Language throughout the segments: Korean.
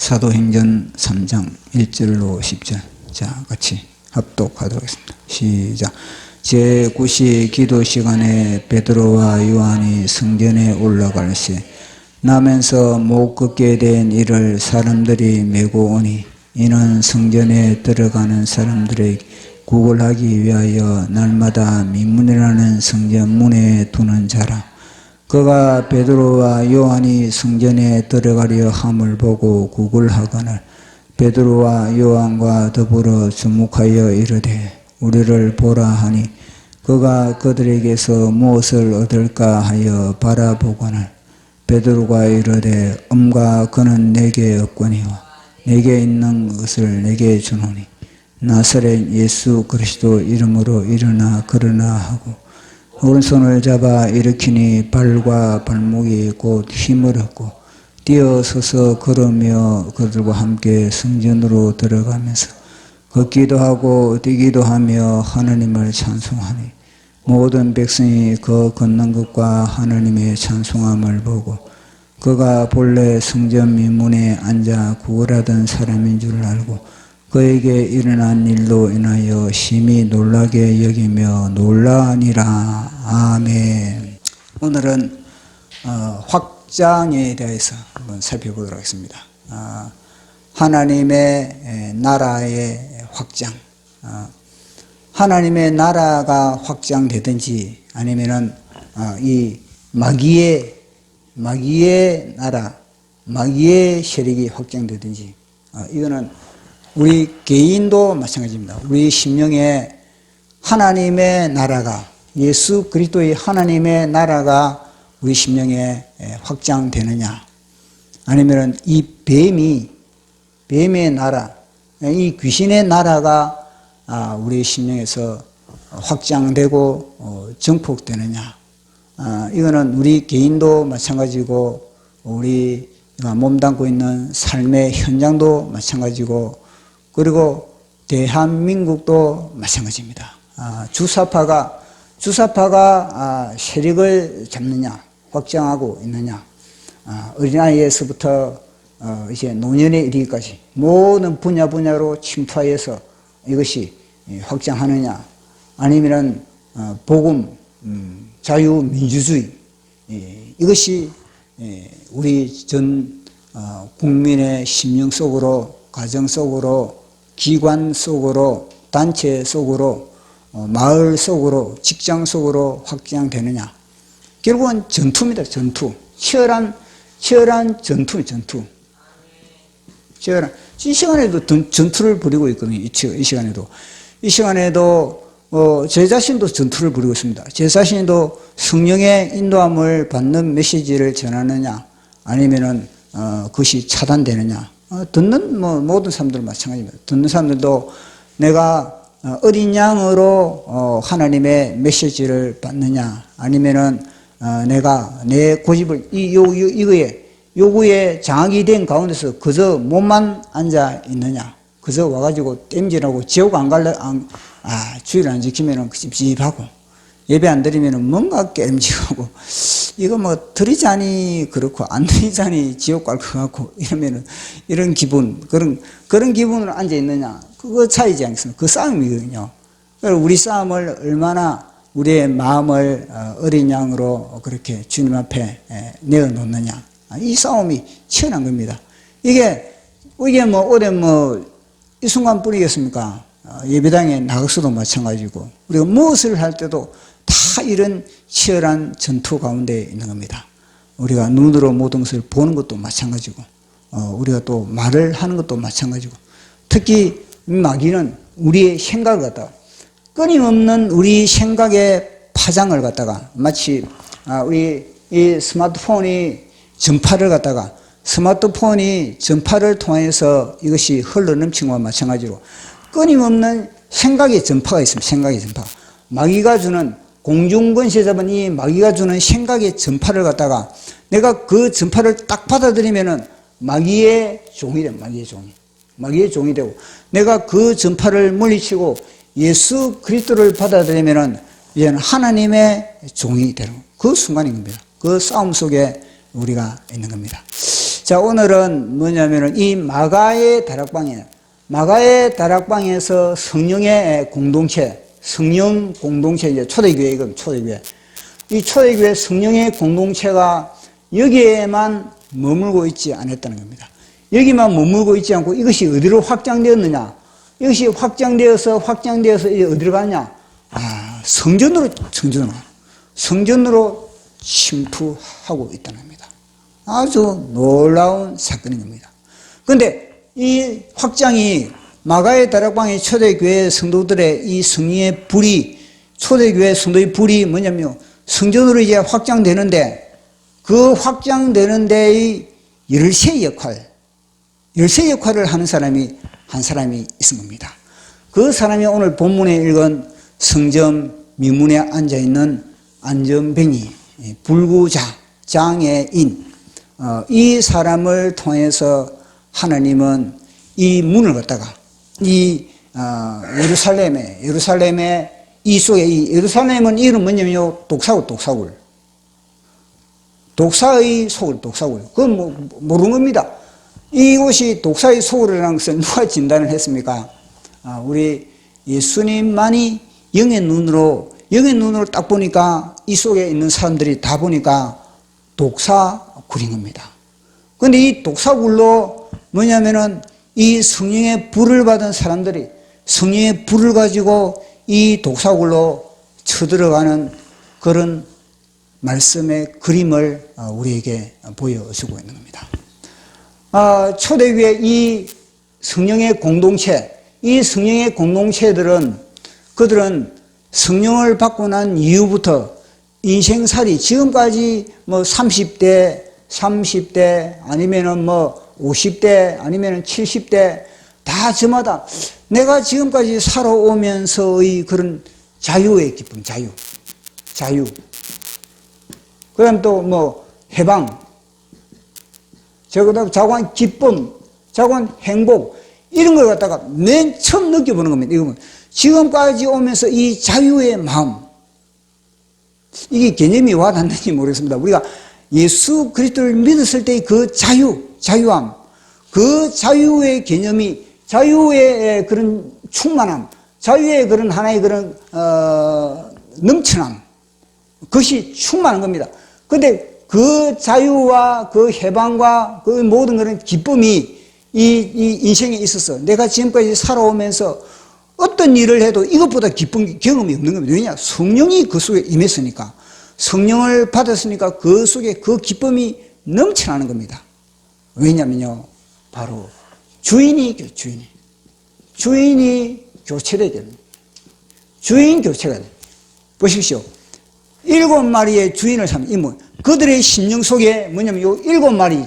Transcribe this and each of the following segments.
사도행전 3장 1절로 10절. 자, 같이 합독하도록 하겠습니다. 시작. 제9시 기도 시간에 베드로와 요한이 성전에 올라갈 시 나면서 못 걷게 된 이를 사람들이 메고 오니 이는 성전에 들어가는 사람들에게 구걸하기 위하여 날마다 민문이라는 성전 문에 두는 자라. 그가 베드로와 요한이 성전에 들어가려 함을 보고 구걸하거늘 베드로와 요한과 더불어 주목하여 이르되 우리를 보라 하니 그가 그들에게서 무엇을 얻을까 하여 바라보거늘 베드로가 이르되 엄과 그는 내게 없거니와 내게 있는 것을 내게 주노니 나사렛 예수 그리스도 이름으로 일어나 걸으나 하고 오른손을 잡아 일으키니 발과 발목이 곧 힘을 얻고 뛰어서서 걸으며 그들과 함께 성전으로 들어가면서 걷기도 하고 뛰기도 하며 하나님을 찬송하니 모든 백성이 그 걷는 것과 하나님의 찬송함을 보고 그가 본래 성전 민문에 앉아 구걸하던 사람인 줄 알고 그에게 일어난 일로 인하여 심히 놀라게 여기며 놀라니라. 아멘. 오늘은 확장에 대해서 한번 살펴보도록 하겠습니다. 하나님의 나라의 확장. 하나님의 나라가 확장되든지 아니면은 이 마귀의 나라, 마귀의 세력이 확장되든지 이거는 우리 개인도 마찬가지입니다. 우리 심령에 하나님의 나라가 예수 그리스도의 하나님의 나라가 우리 심령에 확장되느냐 아니면 이 뱀의 나라, 이 귀신의 나라가 우리 심령에서 확장되고 증폭되느냐 이거는 우리 개인도 마찬가지고 우리가 몸담고 있는 삶의 현장도 마찬가지고 그리고 대한민국도 마찬가지입니다. 주사파가 세력을 잡느냐 확장하고 있느냐 어린아이에서부터 이제 노년에 이르기까지 모든 분야로 침투하여서 이것이 확장하느냐 아니면은 복음 자유민주주의 이것이 우리 전 국민의 심령 속으로 가정 속으로 기관 속으로 단체 속으로 마을 속으로 직장 속으로 확장되느냐 결국은 전투입니다. 전투 치열한 전투 치열한 이 시간에도 전투를 벌이고 있거든요. 이 시간에도 제 자신도 전투를 벌이고 있습니다. 제 자신도 성령의 인도함을 받는 메시지를 전하느냐 아니면은 그것이 차단되느냐 듣는 모든 사람들 마찬가지입니다. 듣는 사람들도 내가 어린 양으로 하나님의 메시지를 받느냐 아니면은 내가 내 고집을 요구에 장악이 된 가운데서 그저 몸만 앉아 있느냐 그저 와가지고 땜질하고 지옥 안 갈래 주의를 안 지키면은 찝찝하고 예배 안 드리면은 뭔가 깨름직하고 이거 뭐 드리자니 그렇고 안 드리자니 지옥 갈 것 같고 이러면은 이런 기분 그런 기분으로 앉아 있느냐 그거 차이지 않겠습니까? 그 싸움이거든요. 우리 싸움을 얼마나 우리의 마음을 어린 양으로 그렇게 주님 앞에 내어놓느냐 이 싸움이 치열한 겁니다. 이게 뭐 올해 이 순간뿐이겠습니까? 예배당에 나가서도 마찬가지고 우리가 무엇을 할 때도 다 이런 치열한 전투 가운데 있는 겁니다. 우리가 눈으로 모든 것을 보는 것도 마찬가지고 우리가 또 말을 하는 것도 마찬가지고 특히 마귀는 우리의 생각을 갖다가 끊임없는 우리 생각의 파장을 갖다가 마치 우리 이 스마트폰이 전파를 통해서 이것이 흘러넘친 것과 마찬가지로 끊임없는 생각의 전파가 있습니다. 생각의 전파. 마귀가 주는 공중권세 잡은 이 마귀가 주는 생각의 전파를 갖다가 내가 그 전파를 딱 받아들이면은 마귀의 종이 돼. 마귀의 종이 되고 내가 그 전파를 물리치고 예수 그리스도를 받아들이면은 이제는 하나님의 종이 되는 그 순간인 겁니다. 그 싸움 속에 우리가 있는 겁니다. 자, 오늘은 뭐냐면은 이 마가의 다락방에, 마가의 다락방에서 성령의 공동체, 성령 공동체, 이제 초대교회거든, 초대교회. 이 초대교회 성령의 공동체가 여기에만 머물고 있지 않았다는 겁니다. 여기만 머물고 있지 않고 이것이 어디로 확장되었느냐? 이것이 확장되어서 이제 어디로 가냐? 성전으로 침투하고 있다는 겁니다. 아주 놀라운 사건인 겁니다. 그런데 이 확장이 마가의 다락방의 초대교회 성도들의 이 성령의 불이, 초대교회 성도의 불이 뭐냐면 성전으로 이제 확장되는데, 그 확장되는 데의 열쇠 역할을 하는 사람이 한 사람이 있은 겁니다. 그 사람이 오늘 본문에 읽은 성전 미문에 앉아있는 안전뱅이, 불구자, 장애인, 이 사람을 통해서 하나님은 이 문을 갖다가 이 예루살렘의 이 속에, 이 예루살렘은 이름 뭐냐면요, 독사굴. 독사의 소굴. 그건 모르는 겁니다. 이곳이 독사의 소굴이라는 것을 누가 진단을 했습니까? 우리 예수님만이 영의 눈으로 딱 보니까 이 속에 있는 사람들이 다 보니까 독사굴인 겁니다. 그런데 이 독사굴로 뭐냐면은 이 성령의 불을 받은 사람들이 성령의 불을 가지고 이 독사굴로 쳐들어가는 그런 말씀의 그림을 우리에게 보여주고 있는 겁니다. 초대교회 이 성령의 공동체, 이 성령의 공동체들은 그들은 성령을 받고 난 이후부터 인생살이 지금까지 30대 아니면은 50대 아니면은 70대 다 저마다 내가 지금까지 살아오면서의 그런 자유의 기쁨, 자유. 그 다음 또 해방, 자고한 기쁨, 자고한 행복, 이런 걸 갖다가 맨 처음 느껴보는 겁니다. 이거는 지금까지 오면서 이 자유의 마음, 이게 개념이 와닿는지 모르겠습니다. 우리가 예수 그리스도를 믿었을 때의 그 자유함, 그 자유의 개념이, 자유의 그런 충만함, 자유의 그런 하나의 그런 넘쳐남, 그것이 충만한 겁니다. 근데 그 자유와 그 해방과 그 모든 그런 기쁨이 이 인생에 있어서 내가 지금까지 살아오면서 어떤 일을 해도 이것보다 기쁜 경험이 없는 겁니다. 왜냐? 성령이 그 속에 임했으니까, 성령을 받았으니까 그 속에 그 기쁨이 넘쳐나는 겁니다. 왜냐면요, 바로 주인이 교체되게 됩니다. 주인 교체가 돼요. 보십시오. 7마리의 주인을 삼는 그들의 심령 속에 뭐냐면 요 7마리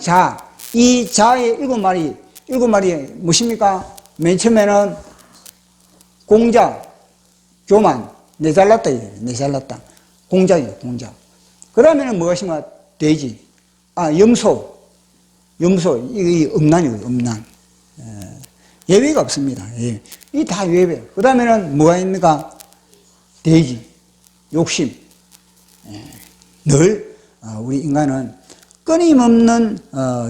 이 자의 7마리 무엇입니까? 맨 처음에는 공자, 교만, 내 잘났다. 공자예요, 공자. 그 다음에는 뭐가 있습니까? 돼지, 염소, 이 음란이에요, 음란. 예외가 없습니다. 예. 이 다 예외. 그 다음에는 뭐가 있습니까? 돼지, 욕심. 늘 우리 인간은 끊임없는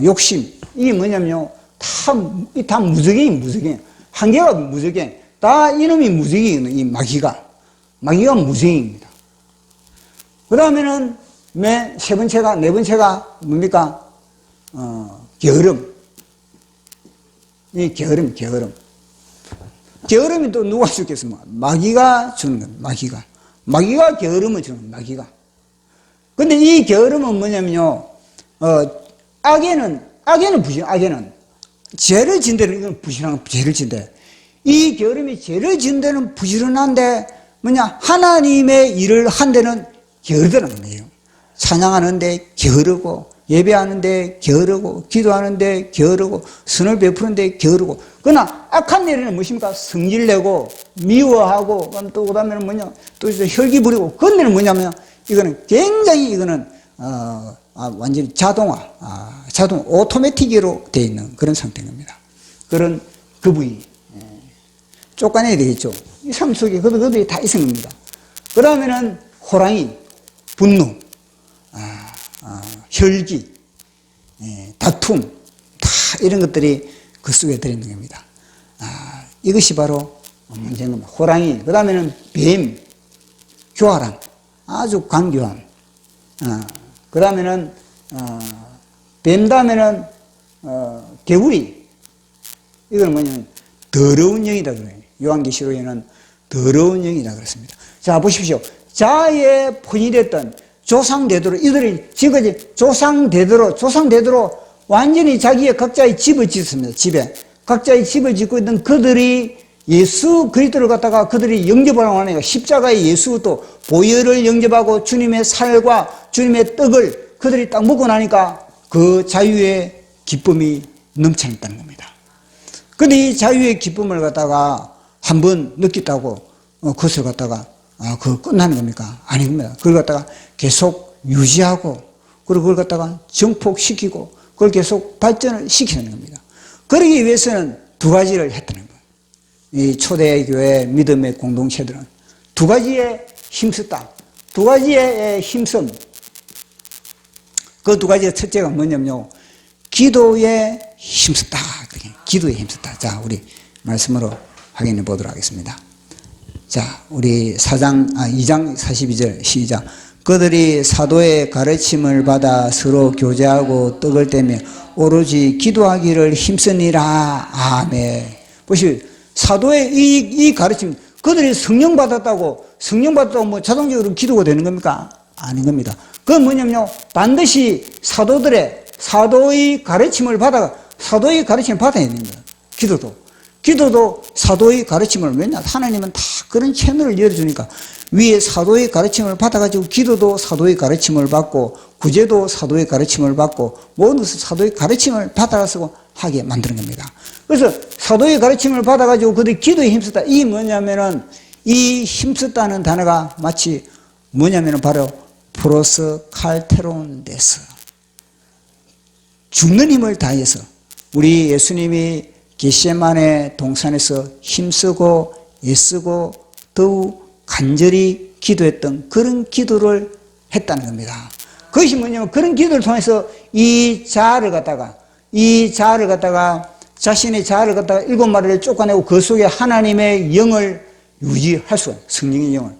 욕심. 이게 뭐냐면요, 다 무적이에요. 한계가 무적이에요. 다 이놈이 무적이에요. 이 마귀가 무적입니다. 그 다음에는 네 번째가 뭡니까? 게으름. 이 게으름. 게으름이 또 누가 주겠습니까? 마귀가 주는 겁니다. 마귀가 게으름을 주는 겁니다. 마귀가. 근데 이 게으름은 뭐냐면요, 악에는 부실, 죄를 진 데는 이건 부실한 죄를 진 데. 이 게으름이 죄를 진 데는 부지런한데, 하나님의 일을 한 데는 게으르다는 거예요. 찬양하는데 게으르고, 예배하는데 게으르고, 기도하는데 게으르고, 선을 베푸는데 게으르고. 그러나 악한 일에는 무엇입니까? 성질내고, 미워하고, 또 그 다음에는 또 혈기 부리고, 그런 데는 뭐냐면, 이거는 굉장히 완전히 자동 오토매틱으로 되어 있는 그런 상태인 겁니다. 그런 그 부위. 쫓아내야 되겠죠. 이 삶 속에 그들이 다 있는 겁니다. 그 다음에는 호랑이, 분노, 혈기, 다툼, 이런 것들이 그 속에 들어있는 겁니다. 이것이 바로 문제인 겁니다. 호랑이, 그 다음에는 뱀, 교활함, 아주 강교함. 그 다음에는 뱀 다음에는 개구리. 이건 뭐냐면 더러운 영이다 그래요. 요한계시록에는 더러운 영이다 그랬습니다. 자, 보십시오. 자의 본이랬던 조상대대로, 이들이 지금까지 조상대대로 완전히 자기의 각자의 집을 짓습니다. 집에. 각자의 집을 짓고 있던 그들이 예수 그리스도를 갖다가 그들이 영접을 하니까 십자가의 예수 또 보혈을 영접하고 주님의 살과 주님의 떡을 그들이 딱 먹고 나니까 그 자유의 기쁨이 넘쳐났다는 겁니다. 근데 이 자유의 기쁨을 갖다가 한번 느꼈다고 그것을 갖다가 그거 끝나는 겁니까? 아닙니다. 그걸 갖다가 계속 유지하고 그리고 그걸 갖다가 정폭시키고 그걸 계속 발전을 시키는 겁니다. 그러기 위해서는 두 가지를 했다는 거예요. 이 초대교회 믿음의 공동체들은 두 가지에 힘썼다. 두 가지에 힘씀. 그 두 가지의 첫째가 뭐냐면요. 기도에 힘썼다. 기도에 힘썼다. 자, 우리 말씀으로 확인해 보도록 하겠습니다. 자, 우리 2장 42절 시작. 그들이 사도의 가르침을 받아 서로 교제하고 떡을 떼며 오로지 기도하기를 힘쓰니라. 아멘. 보시오. 사도의 이 가르침, 그들이 성령 받았다고 뭐 자동적으로 기도가 되는 겁니까? 아닌 겁니다. 그건 뭐냐면요. 반드시 사도의 가르침을 받아야 되는 거예요. 기도도 사도의 가르침을, 왜냐? 하나님은 다 그런 채널을 열어주니까 위에 사도의 가르침을 받아가지고 기도도 사도의 가르침을 받고 구제도 사도의 가르침을 받고 모든 것을 사도의 가르침을 받아서 하게 만드는 겁니다. 그래서 사도의 가르침을 받아가지고 그들이 기도에 힘썼다. 이 뭐냐면은 이 힘썼다는 단어가 마치 뭐냐면은 바로 프로스칼테론 데스. 죽는 힘을 다해서 우리 예수님이 겟세마네 동산에서 힘쓰고 애쓰고 더욱 간절히 기도했던 그런 기도를 했다는 겁니다. 그것이 뭐냐면 그런 기도를 통해서 이 자아를 갖다가 자신의 자아를 갖다가 7마리를 쫓아내고 그 속에 하나님의 영을 유지할 수가 있어요. 성령의 영을.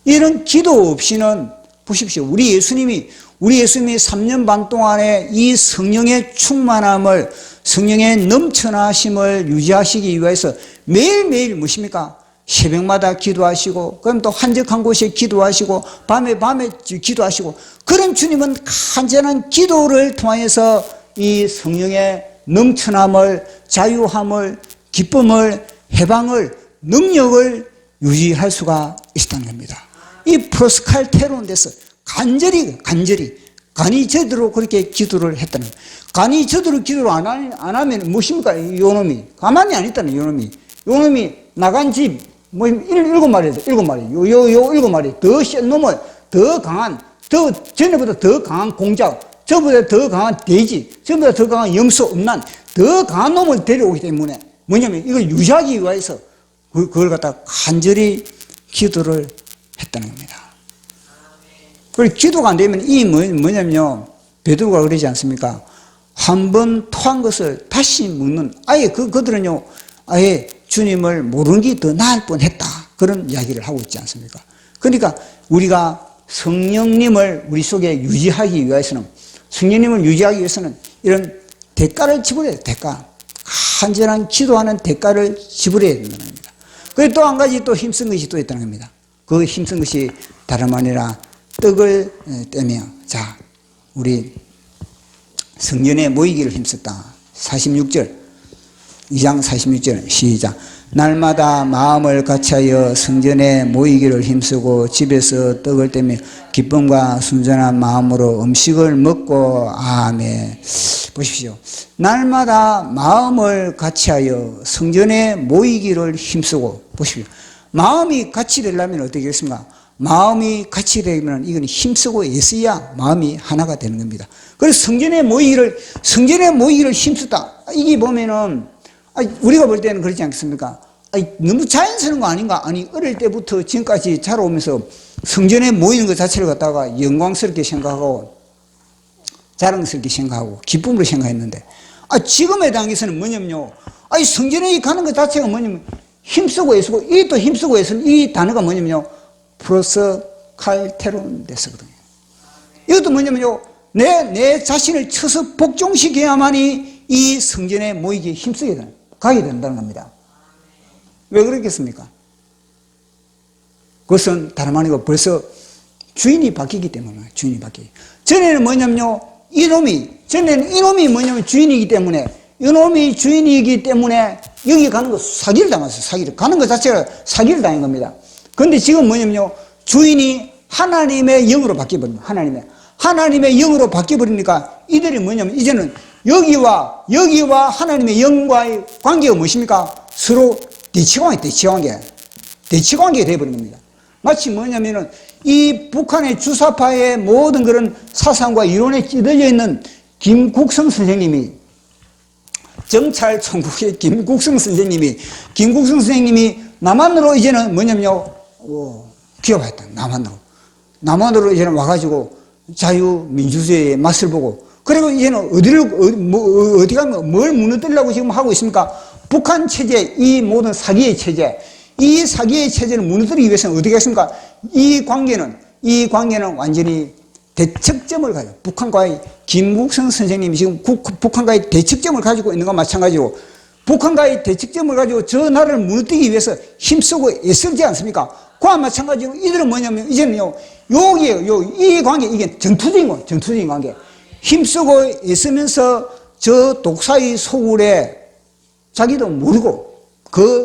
이런 기도 없이는 보십시오. 우리 예수님이 3년 반 동안에 이 성령의 충만함을, 성령의 넘쳐나심을 유지하시기 위해서 매일매일 무엇입니까? 새벽마다 기도하시고, 그럼 또 한적한 곳에 기도하시고, 밤에 기도하시고, 그런 주님은 간절한 기도를 통해서 이 성령의 넘쳐남을, 자유함을, 기쁨을, 해방을, 능력을 유지할 수가 있다는 겁니다. 이 프로스칼테론 데서 간이 저대로 그렇게 기도를 했다는 거예요. 간이 저대로 기도를 안 하면 무엇입니까? 요놈이. 가만히 안 있다는 요놈이 나간 집, 뭐, 7마리에서 7마리. 요 7마리. 더 센 놈을, 전에보다 더 강한 공작, 저보다 더 강한 돼지, 저보다 더 강한 염소, 음란, 더 강한 놈을 데려오기 때문에 뭐냐면 이걸 유지하기 위해서 그걸 갖다 간절히 기도를 했다는 겁니다. 그리고 기도가 안 되면 이 뭐냐면요. 베드로가 그러지 않습니까? 한번 토한 것을 다시 먹는, 아예 그들은요, 아예 주님을 모르는 게 더 나을 뻔 했다. 그런 이야기를 하고 있지 않습니까? 그러니까 우리가 성령님을 우리 속에 유지하기 위해서는, 이런 대가를 지불해야 돼요. 대가. 간절한 기도하는 대가를 지불해야 된다는 겁니다. 그리고 또 한 가지 또 힘쓴 것이 또 있다는 겁니다. 그 힘쓴 것이 다름 아니라 떡을 떼며, 자, 우리 성전에 모이기를 힘썼다. 2장 46절 시작. 날마다 마음을 같이하여 성전에 모이기를 힘쓰고 집에서 떡을 떼며 기쁨과 순전한 마음으로 음식을 먹고. 아멘. 보십시오. 날마다 마음을 같이하여 성전에 모이기를 힘쓰고. 보십시오. 마음이 같이 되려면 어떻게 되겠습니까? 마음이 같이 되면 이건 힘쓰고 애써야 마음이 하나가 되는 겁니다. 그래서 성전에 모이기를 힘쓰다. 이게 보면은 우리가 볼 때는 그렇지 않겠습니까? 너무 자연스러운 거 아닌가? 아니, 어릴 때부터 지금까지 자라오면서 성전에 모이는 것 자체를 갖다가 영광스럽게 생각하고 자랑스럽게 생각하고 기쁨으로 생각했는데, 지금의 단계에서는 뭐냐면요. 성전에 가는 것 자체가 뭐냐면 힘쓰고 애쓰고, 이 또 힘쓰고 애쓰는 이 단어가 뭐냐면요. 프로스칼테론 데스거든요. 이것도 뭐냐면요. 내 자신을 쳐서 복종시켜야만이 이 성전에 모이기에 힘쓰게 되는, 가게 된다는 겁니다. 왜 그렇겠습니까? 그것은 다름 아니고 벌써 주인이 바뀌기 때문에, 주인이 바뀌기. 전에는 뭐냐면요. 전에는 이놈이 뭐냐면 주인이기 때문에, 이놈이 주인이기 때문에 여기 가는 거 사기를 당했어요. 사기를. 가는 것 자체가 사기를 당한 겁니다. 그런데 지금 뭐냐면요. 주인이 하나님의 영으로 바뀌어버립니다. 하나님의 영으로 바뀌어버리니까 이들이 뭐냐면 이제는 여기와 하나님의 영과의 관계가 무엇입니까? 서로 대치관계가 되어버린 겁니다. 마치 뭐냐면은 이 북한의 주사파의 모든 그런 사상과 이론에 찌들려 있는 김국성 선생님이, 정찰 총국의 김국성 선생님이 남한으로 이제는 뭐냐면요, 기업했다. 남한으로 이제는 와가지고 자유민주주의의 맛을 보고, 그리고 이제는 어디 가면 뭘 무너뜨리려고 지금 하고 있습니까? 북한 체제, 이 모든 사기의 체제, 이 사기의 체제를 무너뜨리기 위해서는 어떻게 했습니까? 이 관계는 완전히 대척점을 가지고, 북한과의 김국성 선생님이 지금 북한과의 대척점을 가지고 있는 것과 마찬가지로, 북한과의 대척점을 가지고 저 나라를 무너뜨리기 위해서 힘쓰고 애쓰지 않습니까? 그와 마찬가지로 이들은 뭐냐면 이제는요, 이 관계, 이게 전투적인 관계. 힘쓰고 애쓰면서 저 독사의 소굴에 자기도 모르고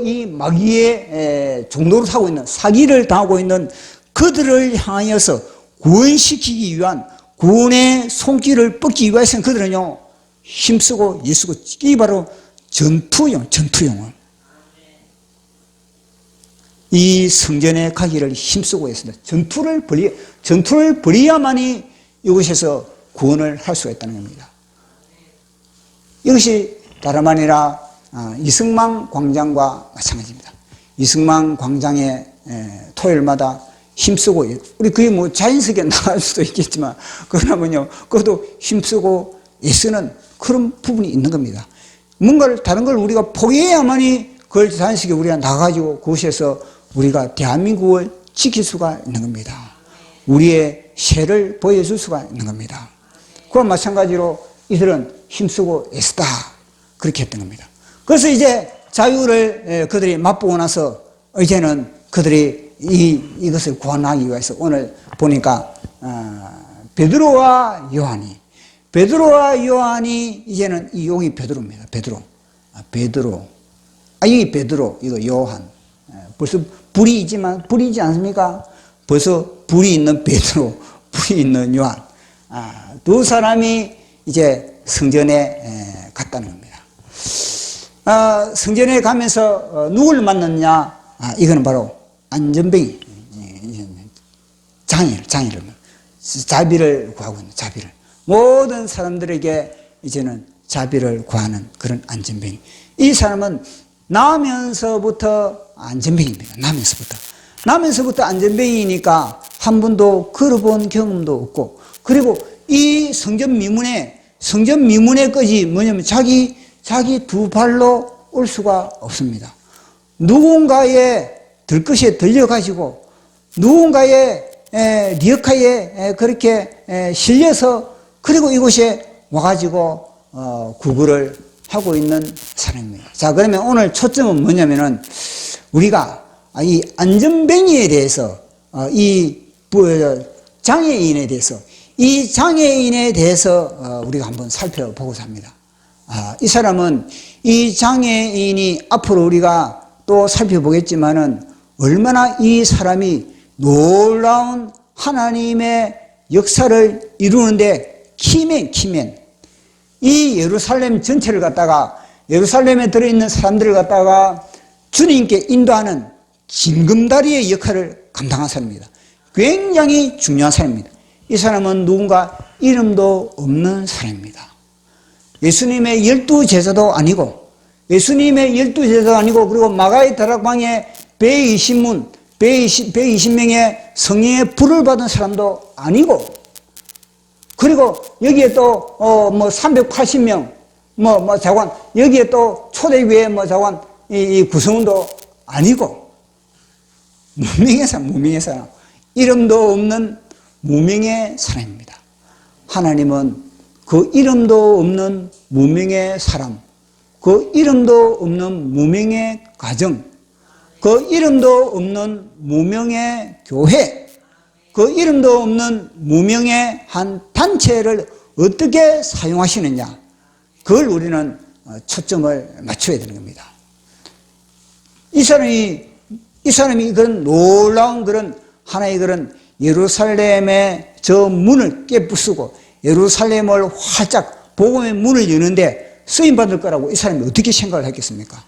이 마귀의 종로를 타고 있는, 사기를 당하고 있는 그들을 향하여서 구원시키기 위한, 구원의 손길을 뻗기 위해서는 그들은요, 힘쓰고 애쓰고, 이게 바로 전투용. 이 성전에 가기를 힘쓰고 있습니다. 전투를 벌여야만이 이곳에서 구원을 할 수가 있다는 겁니다. 이것이 다름 아니라 이승만 광장과 마찬가지입니다. 이승만 광장에 토요일마다 힘쓰고, 우리 그게 뭐 자연스럽게 나갈 수도 있겠지만, 그러나면요, 그것도 힘쓰고 애쓰는 그런 부분이 있는 겁니다. 뭔가를, 다른 걸 우리가 포기해야만이 그걸 자연스럽게 우리가 나가가지고 그곳에서 우리가 대한민국을 지킬 수가 있는 겁니다. 우리의 새를 보여줄 수가 있는 겁니다. 그와 마찬가지로 이들은 힘쓰고 애쓰다, 그렇게 했던 겁니다. 그래서 이제 자유를 그들이 맛보고 나서 이제는 그들이 이것을 구원하기 위해서 오늘 보니까 베드로와 요한이 이제는 여기 베드로입니다. 여기 베드로, 이거 요한. 벌써 불이지 않습니까? 벌써 불이 있는 베드로, 불이 있는 요한. 두 사람이 이제 성전에 갔다는 겁니다. 성전에 가면서 누구를 만났냐? 이거는 바로 안전뱅이, 장애를 자비를 구하고 있는, 자비를. 모든 사람들에게 이제는 자비를 구하는 그런 안전뱅이. 이 사람은 나면서부터 안전뱅이입니다. 나면서부터 안전뱅이니까 한 번도 걸어본 경험도 없고, 그리고 이 성전 미문에까지 뭐냐면 자기 두 발로 올 수가 없습니다. 누군가의 들것에 들려가지고, 누군가의 리어카에 그렇게 실려서, 그리고 이곳에 와가지고 구걸을 하고 있는 사람입니다. 자, 그러면 오늘 초점은 뭐냐면은 우리가 이 안전뱅이에 대해서, 이 장애인에 대해서 우리가 한번 살펴보고자 합니다. 이 사람은, 이 장애인이 앞으로 우리가 또 살펴보겠지만은 얼마나 이 사람이 놀라운 하나님의 역사를 이루는데 키맨. 이 예루살렘 전체를 갖다가, 예루살렘에 들어있는 사람들을 갖다가 주님께 인도하는 징검다리의 역할을 감당한 사람입니다. 굉장히 중요한 사람입니다. 이 사람은 누군가 이름도 없는 사람입니다. 예수님의 12제자도 아니고, 그리고 마가의 다락방에 120명의 성령의 불을 받은 사람도 아니고, 그리고 여기에 또 380명 자관, 여기에 또 초대교회 자관, 이 구성원도 아니고, 무명의 사람. 이름도 없는 무명의 사람입니다. 하나님은 그 이름도 없는 무명의 사람, 그 이름도 없는 무명의 가정, 그 이름도 없는 무명의 교회, 그 이름도 없는 무명의 한 단체를 어떻게 사용하시느냐, 그걸 우리는 초점을 맞춰야 되는 겁니다. 이 사람이 그런 놀라운 그런 하나의 그런 예루살렘의 저 문을 깨부수고 예루살렘을 활짝 복음의 문을 여는데 쓰임받을 거라고 이 사람이 어떻게 생각을 했겠습니까?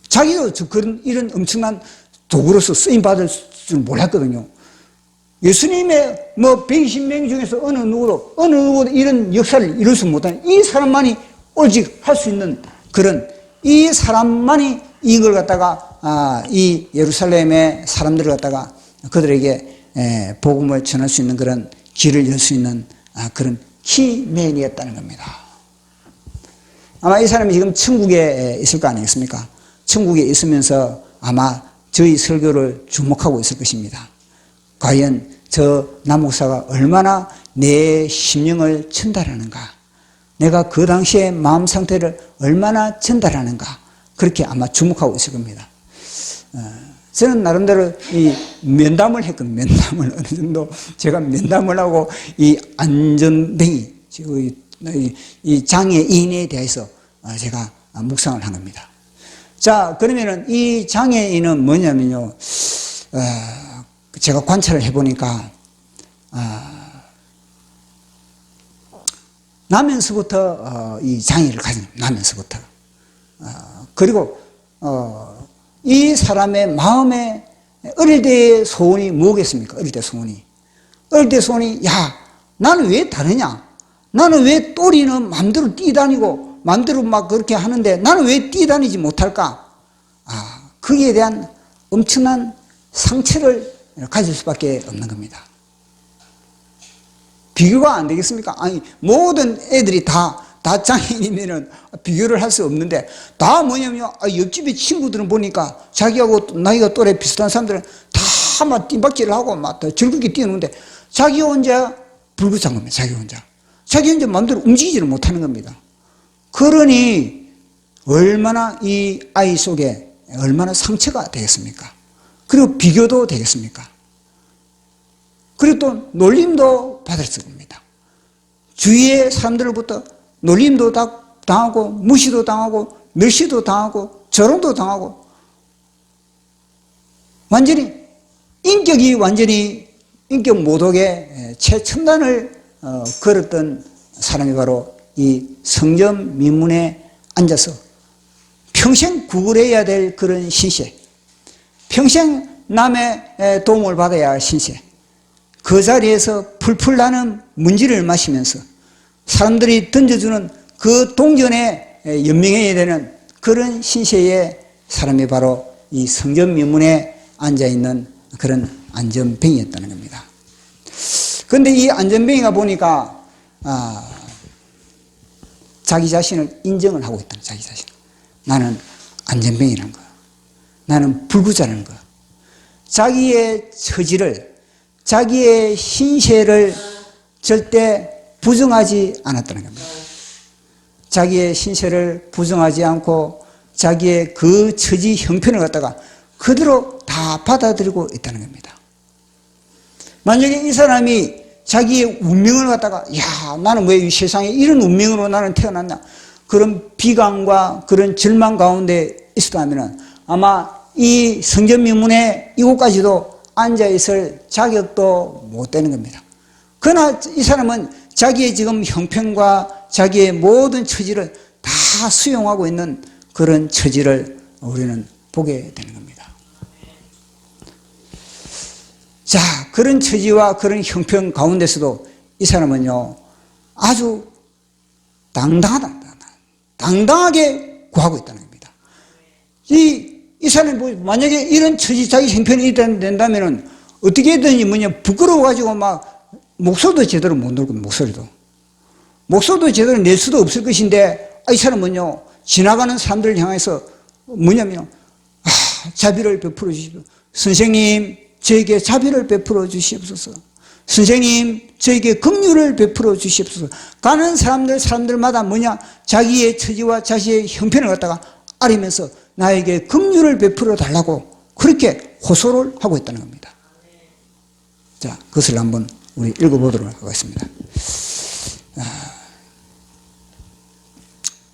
자기도 그런 이런 엄청난 도구로서 쓰임받을 줄 몰랐거든요. 예수님의 120명 중에서 어느 누구도 이런 역사를 이룰 수 못하는 이 사람만이 오직 할 수 있는 그런 이 사람만이 이걸 갖다가 이 예루살렘의 사람들을 갖다가 그들에게 복음을 전할 수 있는 그런 길을 열 수 있는 그런 키맨이었다는 겁니다. 아마 이 사람이 지금 천국에 있을 거 아니겠습니까? 천국에 있으면서 아마 저희 설교를 주목하고 있을 것입니다. 과연 저 남목사가 얼마나 내 심령을 전달하는가, 내가 그 당시의 마음 상태를 얼마나 전달하는가, 그렇게 아마 주목하고 있을 겁니다. 저는 나름대로 이 면담을 했거든요. 면담을 어느 정도 제가 면담을 하고 이 안전뱅이, 이 장애인에 대해서 제가 묵상을 한 겁니다. 자, 그러면은 이 장애인은 뭐냐면요, 제가 관찰을 해보니까 나면서부터 이 장애를 가진 나면서부터 그리고 이 사람의 마음에 어릴 때의 소원이 뭐겠습니까? 어릴 때 소원이 야, 나는 왜 다르냐? 나는 왜 또리는 마음대로 뛰다니고 마음대로 막 그렇게 하는데 나는 왜 뛰다니지 못할까? 거기에 대한 엄청난 상처를 가질 수밖에 없는 겁니다. 비교가 안 되겠습니까? 아니, 모든 애들이 다 장애인이면은 비교를 할 수 없는데, 다 뭐냐면요, 옆집의 친구들은 보니까 자기하고 나이가 또래 비슷한 사람들은 다 막 띵박질을 하고 막 즐겁게 뛰는데, 자기 혼자 불구찬 겁니다. 자기 혼자 마음대로 움직이지를 못하는 겁니다. 그러니, 얼마나 이 아이 속에 얼마나 상처가 되겠습니까? 그리고 비교도 되겠습니까? 그리고 또 놀림도 받을 겁니다. 주위의 사람들로부터 놀림도 당하고 무시도 당하고 멸시도 당하고 조롱도 당하고 완전히 인격 모독의 최첨단을 걸었던 사람이 바로 이 성전 민문에 앉아서 평생 구걸해야 될 그런 신세, 평생 남의 도움을 받아야 할 신세, 그 자리에서 풀풀 나는 문지를 마시면서 사람들이 던져주는 그 동전에 연명해야 되는 그런 신세의 사람이 바로 이 성전 민문에 앉아있는 그런 안전뱅이였다는 겁니다. 그런데 이 안전뱅이가 보니까 자기 자신을 인정을 하고 있다는, 자기 자신. 나는 안전뱅이라는 거, 나는 불구자라는 거, 자기의 처지를, 자기의 신세를 절대 부정하지 않았다는 겁니다. 자기의 신세를 부정하지 않고 자기의 그 처지 형편을 갖다가 그대로 다 받아들이고 있다는 겁니다. 만약에 이 사람이 자기의 운명을 갖다가 야, 나는 왜 이 세상에 이런 운명으로 나는 태어났냐, 그런 비관과 그런 절망 가운데 있었다면 아마 이 성전 민문에 이곳까지도 앉아있을 자격도 못 되는 겁니다. 그러나 이 사람은 자기의 지금 형편과 자기의 모든 처지를 다 수용하고 있는 그런 처지를 우리는 보게 되는 겁니다. 자, 그런 처지와 그런 형편 가운데서도 이 사람은요, 아주 당당하게 구하고 있다는 겁니다. 이 사람이 만약에 이런 처지, 자기 형편이 된다면은 어떻게든지 부끄러워가지고 막 목소리도 제대로 못 내고, 목소리도. 목소리도 제대로 낼 수도 없을 것인데, 이 사람은요, 지나가는 사람들을 향해서 뭐냐면, 자비를 베풀어 주십시오. 선생님, 저에게 자비를 베풀어 주시옵소서. 선생님, 저에게 긍휼을 베풀어 주시옵소서. 가는 사람들마다 뭐냐? 자기의 처지와 자신의 형편을 갖다가 아리면서 나에게 긍휼을 베풀어 달라고 그렇게 호소를 하고 있다는 겁니다. 자, 그것을 한번 우리 읽어보도록 하겠습니다.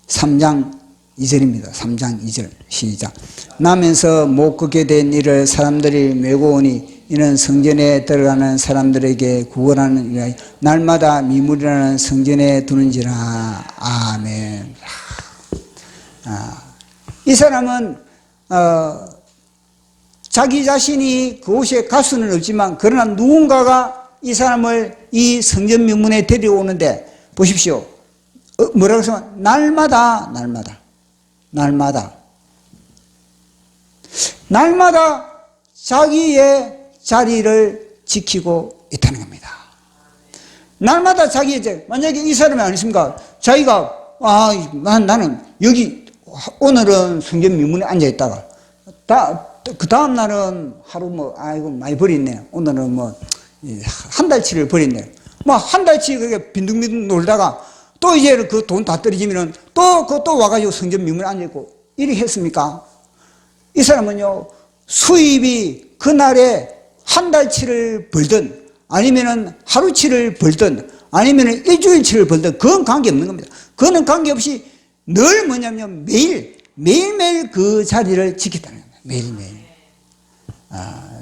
3장 2절입니다. 3장 2절 시작. 나면서 못 걷게 된 이를 사람들이 메고 오니 이는 성전에 들어가는 사람들에게 구걸하는 위하여 날마다 미물이라는 성전에 두는지라. 아멘. 이 사람은 자기 자신이 그곳에 갈 수는 없지만 그러나 누군가가 이 사람을 이 성전 명문에 데려오는데 보십시오. 뭐라고 해서 날마다 자기의 자리를 지키고 있다는 겁니다. 날마다 자기의 만약에 이 사람이 아니십니까? 자기가 나는 여기 오늘은 성전 명문에 앉아 있다가 그 다음 날은 하루 많이 버렸네. 오늘은 한 달치를 버렸네. 한 달치 그게 빈둥빈둥 놀다가 또 이제 그 돈 다 떨어지면은 또 와가지고 성전 명문에 앉아있고 이렇게 했습니까? 이 사람은요, 수입이 그날에 한 달치를 벌든 아니면은 하루치를 벌든 아니면은 일주일치를 벌든 그건 관계없는 겁니다. 그거는 관계없이 늘 뭐냐면 매일매일 그 자리를 지켰다는 겁니다.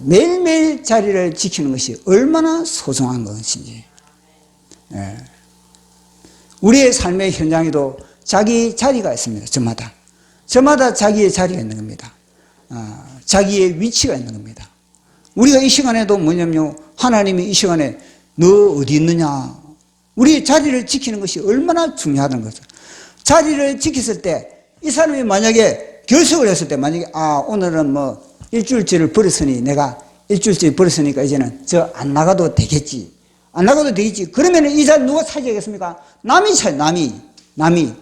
매일매일 자리를 지키는 것이 얼마나 소중한 것인지. 우리의 삶의 현장에도 자기 자리가 있습니다. 저마다 자기의 자리가 있는 겁니다. 자기의 위치가 있는 겁니다. 우리가 이 시간에도 뭐냐면 하나님이 이 시간에 너 어디 있느냐, 우리의 자리를 지키는 것이 얼마나 중요하다는 거죠. 자리를 지켰을 때 이 사람이 만약에 결석을 했을 때 만약에 오늘은 일주일치를 버렸으니 내가 일주일치 버렸으니까 이제는 안 나가도 되겠지. 그러면 이 자리 누가 차지하겠습니까? 남이 차지. 남이.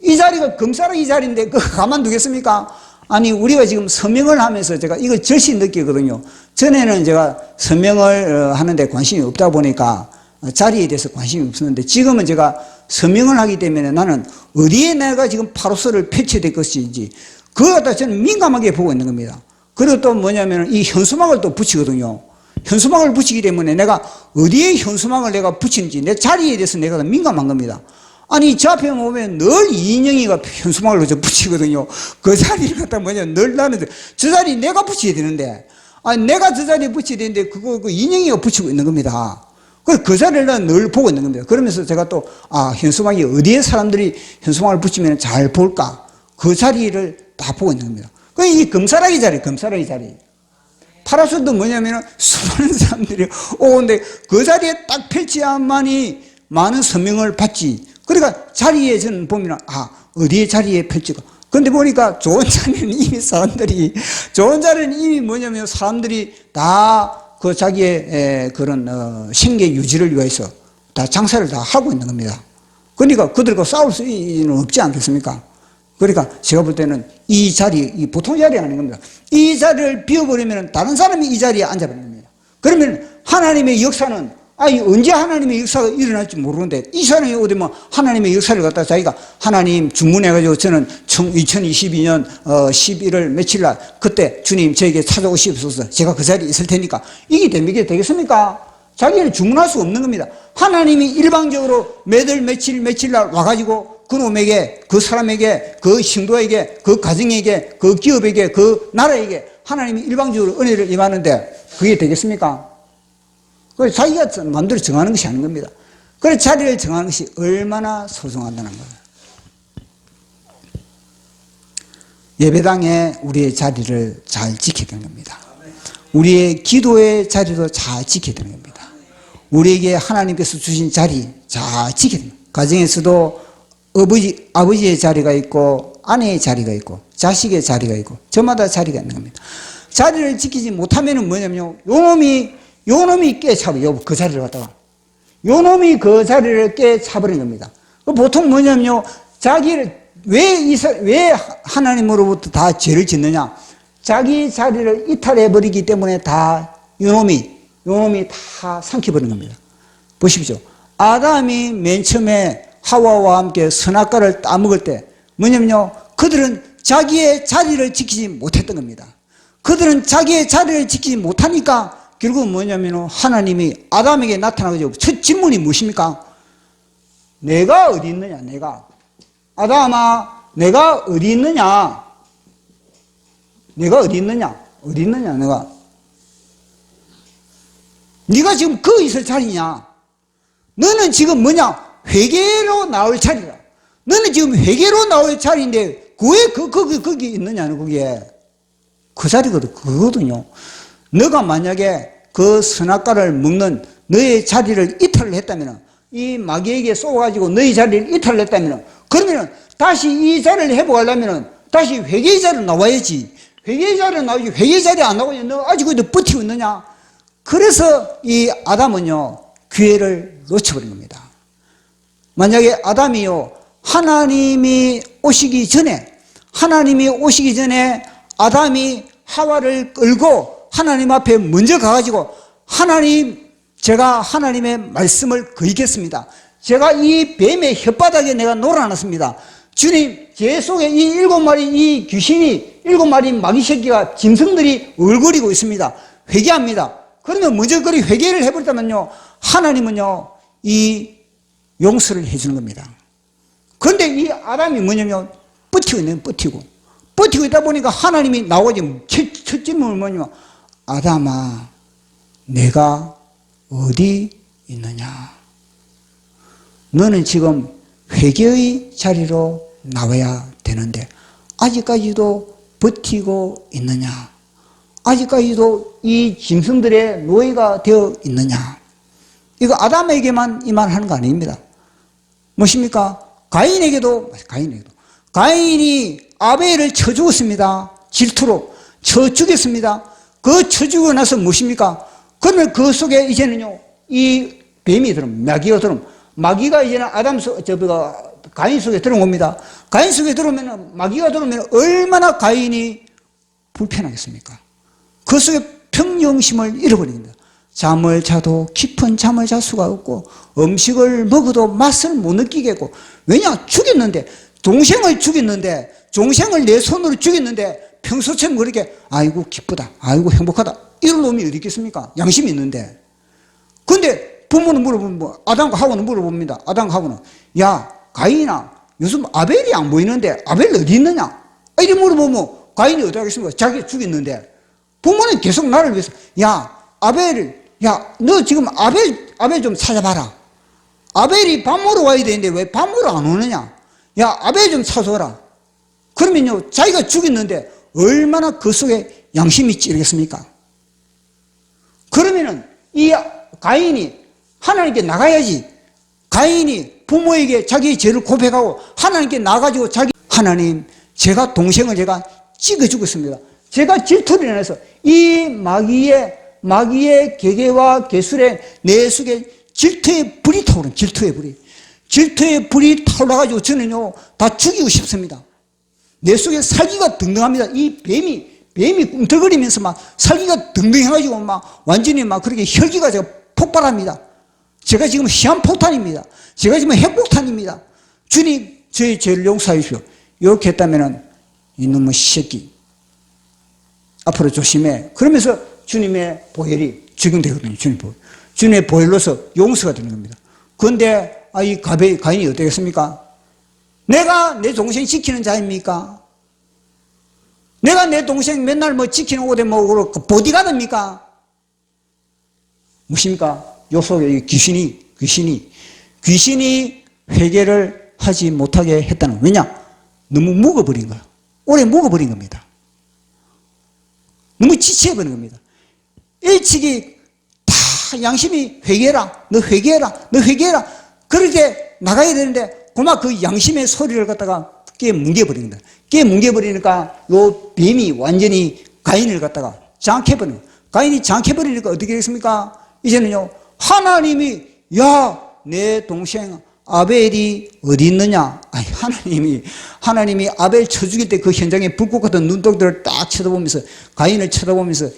이 자리가 금사라기 자리인데 그거 가만두겠습니까? 아니, 우리가 지금 서명을 하면서 제가 이거 절시 느끼거든요. 전에는 제가 서명을 하는데 관심이 없다 보니까 자리에 대해서 관심이 없었는데 지금은 제가 서명을 하기 때문에 나는 어디에 내가 지금 파로서를 펼쳐야 될 것인지 그걸 갖다 저는 민감하게 보고 있는 겁니다. 그리고 또 뭐냐면 이 현수막을 또 붙이거든요. 현수막을 붙이기 때문에 내가 어디에 현수막을 내가 붙이는지 내 자리에 대해서 내가 민감한 겁니다. 아니, 저 앞에 보면 늘 이인영이가 현수막을 붙이거든요. 그 자리를 갖다 늘 나는 저 자리 내가 붙여야 되는데, 내가 저 자리에 붙여야 되는데 그 이인영이가 붙이고 있는 겁니다. 그 자리를 늘 보고 있는 겁니다. 그러면서 제가 또 현수막이 어디에 사람들이 현수막을 붙이면 잘 볼까, 그 자리를 다 보고 있는 겁니다. 이 금사라기 자리. 파라솔도 뭐냐면 수많은 사람들이 오는데 그 자리에 딱 펼쳐야만이 많은 서명을 받지. 그러니까 자리에 저는 보면 어디에 자리에 펼치고. 그런데 보니까 좋은 자리는 이미 뭐냐면 사람들이 다 그 자기의 그런 생계 유지를 위해서 다 장사를 다 하고 있는 겁니다. 그러니까 그들과 싸울 수는 없지 않겠습니까? 그러니까 제가 볼 때는 이 자리, 보통 자리가 아닌 겁니다. 이 자리를 비워버리면 다른 사람이 이 자리에 앉아버리는 겁니다. 그러면 하나님의 역사는 언제 하나님의 역사가 일어날지 모르는데 이 사람이 어디 하나님의 역사를 갖다 자기가 하나님 주문해가지고 저는 2022년 11월 며칠 날 그때 주님 저에게 찾아오시옵소서, 제가 그 자리에 있을 테니까 이게 되겠습니까? 자기는 주문할 수 없는 겁니다. 하나님이 일방적으로 매달 며칠 날 와가지고 그놈에게, 그 사람에게, 그 신도에게, 그 가정에게, 그 기업에게, 그 나라에게 하나님이 일방적으로 은혜를 임하는데 그게 되겠습니까? 그래서 자기가 마음대로 정하는 것이 아닌 겁니다. 그래서 자리를 정하는 것이 얼마나 소중하다는 거예요. 예배당에 우리의 자리를 잘 지켜야 되는 겁니다. 우리의 기도의 자리도 잘 지켜야 되는 겁니다. 우리에게 하나님께서 주신 자리 잘 지켜야 됩니다. 가정에서도 아버지의 자리가 있고 아내의 자리가 있고 자식의 자리가 있고 저마다 자리가 있는 겁니다. 자리를 지키지 못하면 뭐냐면요, 요놈이 깨차고 그 자리를 갖다가 요 놈이 그 자리를 깨차버린 겁니다. 보통 뭐냐면요, 자기를 왜 하나님으로부터 다 죄를 짓느냐? 자기 자리를 이탈해버리기 때문에 다 요 놈이 다 삼켜버린 겁니다. 보십시오. 아담이 맨 처음에 하와와 함께 선악과를 따먹을 때 뭐냐면요, 그들은 자기의 자리를 지키지 못했던 겁니다. 그들은 자기의 자리를 지키지 못하니까 결국은 뭐냐면 하나님이 아담에게 나타나가지고 첫 질문이 무엇입니까? 내가 어디 있느냐? 내가 아담아, 내가 어디 있느냐? 내가 어디 있느냐? 어디 있느냐? 내가 네가 지금 거기 있을 자리냐? 너는 지금 뭐냐? 회개로 나올 자리라. 너는 지금 회개로 나올 자리인데 왜 거기 있느냐? 거기에 그 자리거든. 그거거든요. 너가 만약에 그 선악과를 먹는 너의 자리를 이탈을 했다면, 이 마귀에게 쏘가지고 너의 자리를 이탈을 했다면, 그러면 다시 이 자리를 회복하려면 다시 회개의 자리로 나와야지. 회개의 자리로 나오지. 회개의 자리 안 나오냐? 너 아직 어디 버티고 있느냐? 그래서 이 아담은요, 기회를 놓쳐버린 겁니다. 만약에 아담이요, 하나님이 오시기 전에 아담이 하와를 끌고 하나님 앞에 먼저 가가지고 하나님, 제가 하나님의 말씀을 거이겠습니다. 제가 이 뱀의 혓바닥에 내가 놀아놨습니다. 주님, 제 속에 이 7마리 이 귀신이 7마리 마귀 새끼가 짐승들이 얼굴이고 있습니다. 회개합니다. 그러면 먼저 그리 회개를 해버렸다면요, 하나님은요 이 용서를 해주는 겁니다. 그런데 이 아담이 뭐냐면 버티고 있다 보니까 하나님이 나오지. 첫 질문은 뭐냐면, 아담아, 내가 어디 있느냐? 너는 지금 회개의 자리로 나와야 되는데 아직까지도 버티고 있느냐? 아직까지도 이 짐승들의 노예가 되어 있느냐? 이거 아담에게만 이 말 하는 거 아닙니다. 무엇입니까? 가인에게도. 가인이 아벨을 쳐 죽었습니다. 질투로 쳐 죽였습니다. 그 쳐 죽고 나서 무엇입니까? 그러면 그 속에 이제는요, 이 뱀이 마귀가 마귀가 이제는 가인 속에 들어옵니다. 가인 속에 들어오면, 마귀가 들어오면 얼마나 가인이 불편하겠습니까? 그 속에 평정심을 잃어버립니다. 잠을 자도 깊은 잠을 잘 수가 없고, 음식을 먹어도 맛을 못 느끼겠고, 왜냐? 죽였는데, 동생을 내 손으로 죽였는데, 평소처럼 그렇게, 아이고, 기쁘다, 아이고, 행복하다, 이런 놈이 어디 있겠습니까? 양심이 있는데. 근데 부모는 물어보면, 아담과 하고는 물어봅니다. 아담과 하고는, 야, 가인아, 요즘 아벨이 안 보이는데, 아벨 어디 있느냐? 이렇게 물어보면, 가인이 어디 하겠습니까? 자기 죽였는데. 부모는 계속 나를 위해서, 야, 너 지금 아벨 좀 찾아봐라. 아벨이 밥 먹으러 와야 되는데 왜 밥 먹으러 안 오느냐? 야, 아벨 좀 찾아오라. 그러면요, 자기가 죽였는데 얼마나 그 속에 양심이 찌르겠습니까? 그러면은 이 가인이 하나님께 나가야지. 가인이 부모에게 자기의 죄를 고백하고 하나님께 나가지고 하나님, 제가 동생을 찍어 죽었습니다. 제가 질투를 인해서 이 마귀의 계계와 계술에 내 속에 질투의 불이 타오른, 질투의 불이 타올라가지고 저는요, 다 죽이고 싶습니다. 내 속에 살기가 등등합니다. 이 뱀이 꿈틀거리면서 막 살기가 등등해가지고 막 완전히 막 그렇게 혈기가 제가 폭발합니다. 제가 지금 시한폭탄입니다. 제가 지금 핵폭탄입니다. 주님, 저의 죄를 용서해 주십시오. 이렇게 했다면은 이놈의 새끼, 앞으로 조심해. 그러면서 주님의 보혈이 적용되거든요. 주님의 보혈로서 용서가 되는 겁니다. 그런데 이 가인이 어떻겠습니까? 내가 내 동생 지키는 자입니까? 내가 내 동생 맨날 뭐 지키는 옷에 뭐 보디가드입니까? 무엇입니까? 요 속에 귀신이 회개를 하지 못하게 했다는, 왜냐? 너무 묵어버린 거야. 오래 묵어버린 겁니다. 너무 지체해버린 겁니다. 일찍이 다 양심이 너 회개해라. 그렇게 나가야 되는데, 고마 그 양심의 소리를 갖다가 깨뭉개버린 겁니다. 깨뭉개버리니까 요 뱀이 완전히 가인을 갖다가 장악해버린 거예요. 가인이 장악해버리니까 어떻게 됐습니까? 이제는요, 하나님이 야, 내 동생 아벨이 어디 있느냐? 아니, 하나님이 아벨 쳐 죽일 때 그 현장에 불꽃 같은 눈동들을 딱 쳐다보면서, 가인을 쳐다보면서,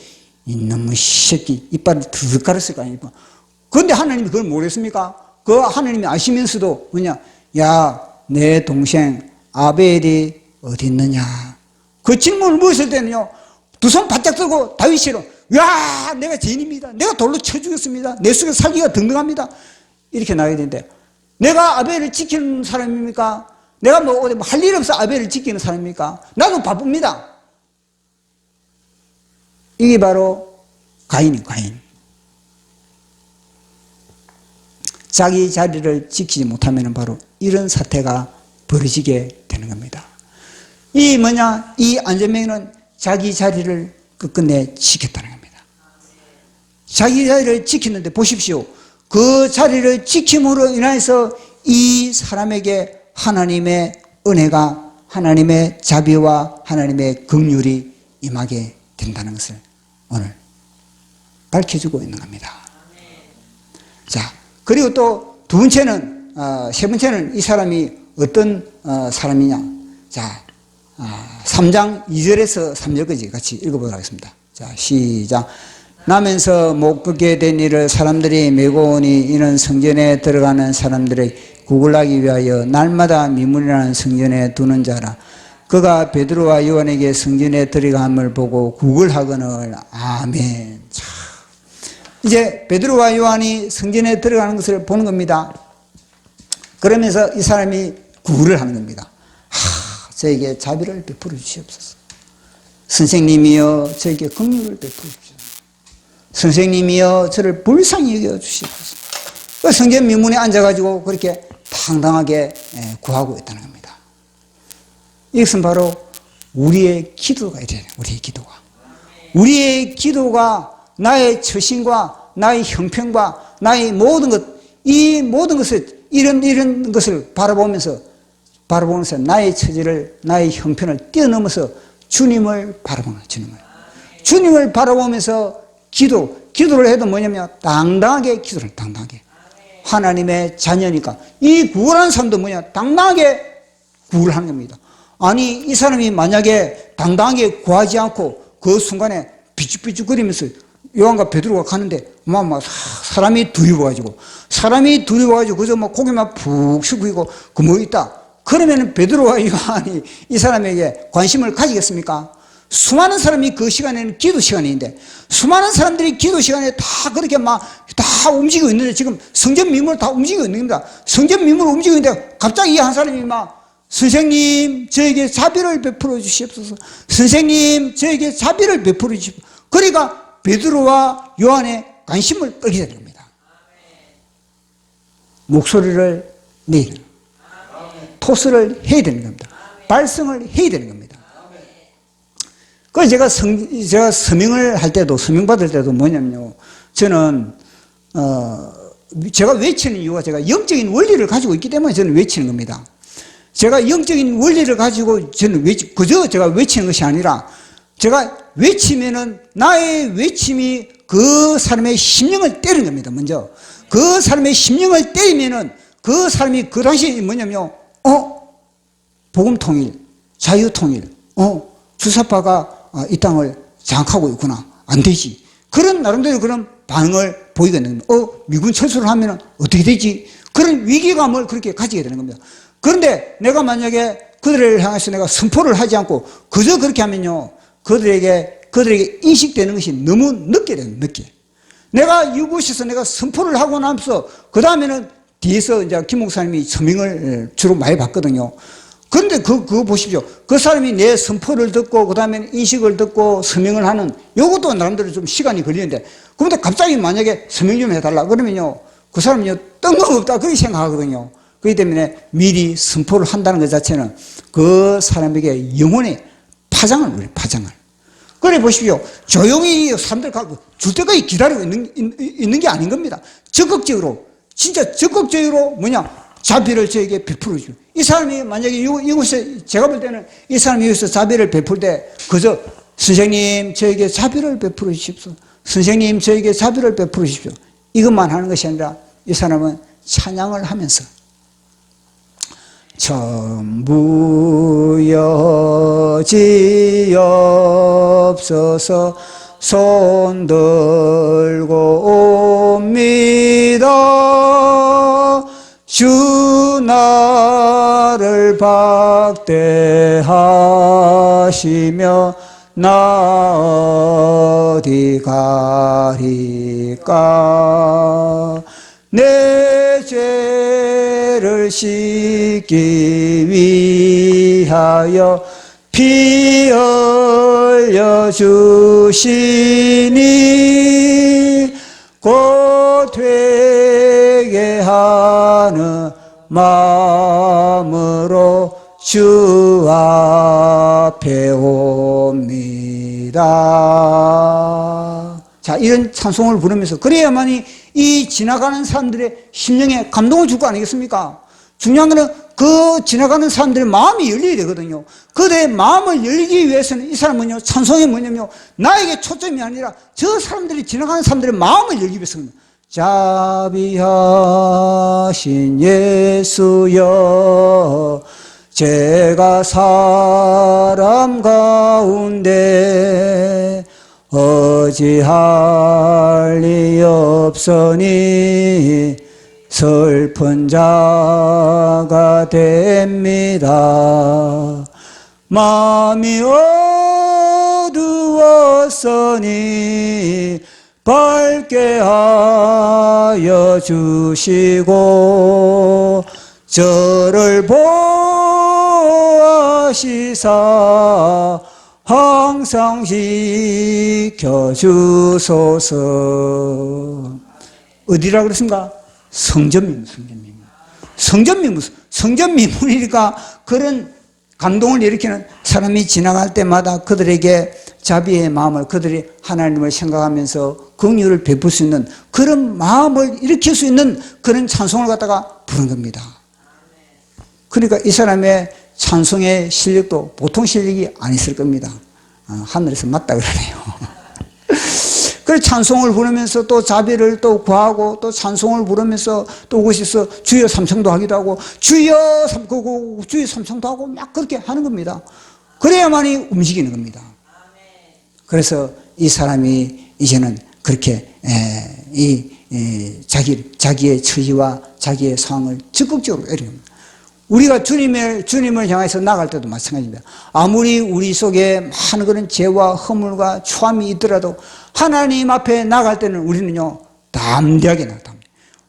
이놈의 새끼, 이빨을 드득 가렸을 거 아닙니까? 그런데 하나님이 그걸 모르겠습니까? 그 하나님이 아시면서도, 뭐냐, 야, 내 동생 아벨이 어디 있느냐? 그 질문을 물었을 때는요, 두 손 바짝 들고 다윗이로, 야, 내가 죄인입니다. 내가 돌로 쳐 죽였습니다. 내 속에 살기가 등등합니다. 이렇게 나가야 되는데, 내가 아벨을 지키는 사람입니까? 내가 뭐 어디 할 일 없어 아벨을 지키는 사람입니까? 나도 바쁩니다. 이게 바로 가인이에요, 가인. 자기 자리를 지키지 못하면 바로 이런 사태가 벌어지게 되는 겁니다. 이 안전명령은 자기 자리를 끝끝내 지켰다는 겁니다. 자기 자리를 지키는데 보십시오. 그 자리를 지킴으로 인해서 이 사람에게 하나님의 은혜가, 하나님의 자비와 하나님의 긍휼이 임하게 된다는 것을 오늘 밝혀주고 있는 겁니다. 자, 그리고 또 두 번째는, 세 번째는 이 사람이 어떤 사람이냐. 자, 3장 2절에서 3절까지 같이 읽어보도록 하겠습니다. 자, 시작. 나면서 못 걷게 된 이를 사람들이 메고 오니 이는 성전에 들어가는 사람들의 구걸하기 위하여 날마다 미문이라는 성전에 두는 자라. 그가 베드로와 요한에게 성전에 들어감을 보고 구걸하거늘. 아멘. 자, 이제 베드로와 요한이 성전에 들어가는 것을 보는 겁니다. 그러면서 이 사람이 구걸을 하는 겁니다. 저에게 자비를 베풀어 주시옵소서. 선생님이여 저에게 긍휼을 베풀어 주시옵소서. 선생님이여 저를 불쌍히 여겨 주시옵소서. 그 성전 미문에 앉아가지고 그렇게 당당하게 구하고 있다는 겁니다. 이것은 바로 우리의 기도가 이래요. 우리의 기도가. 우리의 기도가 나의 처신과 나의 형편과 나의 모든 것, 이 모든 것을, 이런 것을 바라보면서 나의 처지를, 나의 형편을 뛰어넘어서 주님을 바라보는, 주님을 바라보면서 기도를 해도 뭐냐면 당당하게 기도를, 당당하게. 하나님의 자녀니까. 이 구걸하는 사람도 뭐냐, 당당하게 구걸하는 겁니다. 아니, 이 사람이 만약에 당당하게 구하지 않고 그 순간에 비죽비죽거리면서 요한과 베드로가 가는데 막 사람이 두려워가지고 그저 막 고개만 푹 숙이고 그 뭐 있다. 그러면 베드로와 요한이 이 사람에게 관심을 가지겠습니까? 수많은 사람이 그 시간에는 기도 시간인데 수많은 사람들이 기도 시간에 다 그렇게 막 다 움직이고 있는데 지금 성전 미문을 다 움직이고 있는 겁니다. 성전 미문을 움직이고 있는데 갑자기 이 한 사람이 막 선생님 저에게 자비를 베풀어 주시옵소서. 선생님 저에게 자비를 베풀어 주시옵소서. 그러니까 베드로와 요한의 관심을 끌게 되는 겁니다. 목소리를 내는, 토스를 해야 되는 겁니다. 발성을 해야 되는 겁니다. 그래서 제가 서명을 할 때도, 서명 받을 때도 뭐냐면요. 저는, 제가 외치는 이유가 제가 영적인 원리를 가지고 있기 때문에 저는 외치는 겁니다. 제가 영적인 원리를 가지고 저는 그저 제가 외치는 것이 아니라 제가 외치면은 나의 외침이 그 사람의 심령을 때리는 겁니다. 먼저. 그 사람의 심령을 때리면은 그 사람이 그 당시에 뭐냐면요. 복음 통일, 자유 통일, 주사파가 이 땅을 장악하고 있구나. 안 되지. 그런 나름대로 그런 반응을 보이게 되는 겁니다. 미군 철수를 하면 어떻게 되지? 그런 위기감을 그렇게 가지게 되는 겁니다. 그런데 내가 만약에 그들을 향해서 내가 선포를 하지 않고 그저 그렇게 하면요. 그들에게 인식되는 것이 너무 늦게 돼요. 늦게. 내가 이곳에서 내가 선포를 하고 나서 그 다음에는 뒤에서 이제 김 목사님이 서명을 주로 많이 받거든요. 그런데 그거 보십시오. 그 사람이 내 선포를 듣고 그 다음에 인식을 듣고 서명을 하는 요것도 나름대로 좀 시간이 걸리는데 그런데 갑자기 만약에 서명 좀 해달라 그러면요. 그 사람은요. 뜬금없다 그렇게 생각하거든요. 그렇기 때문에 미리 선포를 한다는 것 자체는 그 사람에게 영혼의 파장을. 그래 보십시오. 조용히 사람들 줄 때까지 기다리고 있는 게 아닌 겁니다. 적극적으로, 진짜 적극적으로 자비를 저에게 베풀어 주고. 이 사람이 만약에 이곳에, 제가 볼 때는 이 사람이 여기서 자비를 베풀 때 그저 선생님 저에게 자비를 베풀어 주십시오. 선생님 저에게 자비를 베풀어 주십시오. 이것만 하는 것이 아니라 이 사람은 찬양을 하면서 전부여지옵소서 손 들고 옵니다. 주 나를 박대하시며 나 어디 가리까. 내 죄를 씻기 위하여 피 흘려 주시니 곧 되게 하는 마음으로 주 앞에 옵니다. 자, 이런 찬송을 부르면서 그래야만이 이 지나가는 사람들의 심령에 감동을 줄 거 아니겠습니까? 중요한 것은 그 지나가는 사람들의 마음이 열려야 되거든요. 그들의 마음을 열리기 위해서는 이 사람은요, 찬송이 뭐냐면요, 나에게 초점이 아니라 저 사람들이 지나가는 사람들의 마음을 열기 위해서입니다. 자비하신 예수여, 제가 사람 가운데 어찌할 리 없으니 슬픈 자가 됩니다. 마음이 어두웠으니 밝게 하여 주시고 저를 보아시사 항상 지켜주소서. 어디라 그랬습니까? 성전미문, 성전미문. 성전미문이니까 그런 감동을 일으키는 사람이 지나갈 때마다 그들에게 자비의 마음을, 그들이 하나님을 생각하면서 긍휼을 베풀 수 있는 그런 마음을 일으킬 수 있는 그런 찬송을 갖다가 부른 겁니다. 그러니까 이 사람의 찬송의 실력도 보통 실력이 아니었을 겁니다. 하늘에서 맞다 그러네요. 그래서 찬송을 부르면서 또 자비를 또 구하고 또 찬송을 부르면서 또 그곳에서 주여 삼창도 하기도 하고 주여 삼창도 하고 막 그렇게 하는 겁니다. 그래야만이 움직이는 겁니다. 그래서 이 사람이 이제는 그렇게 자기의 처지와 자기의 상황을 적극적으로 이릅니다. 우리가 주님을 향해서 나갈 때도 마찬가지입니다. 아무리 우리 속에 많은 그런 죄와 허물과 추함이 있더라도 하나님 앞에 나갈 때는 우리는요, 담대하게 나갑니다.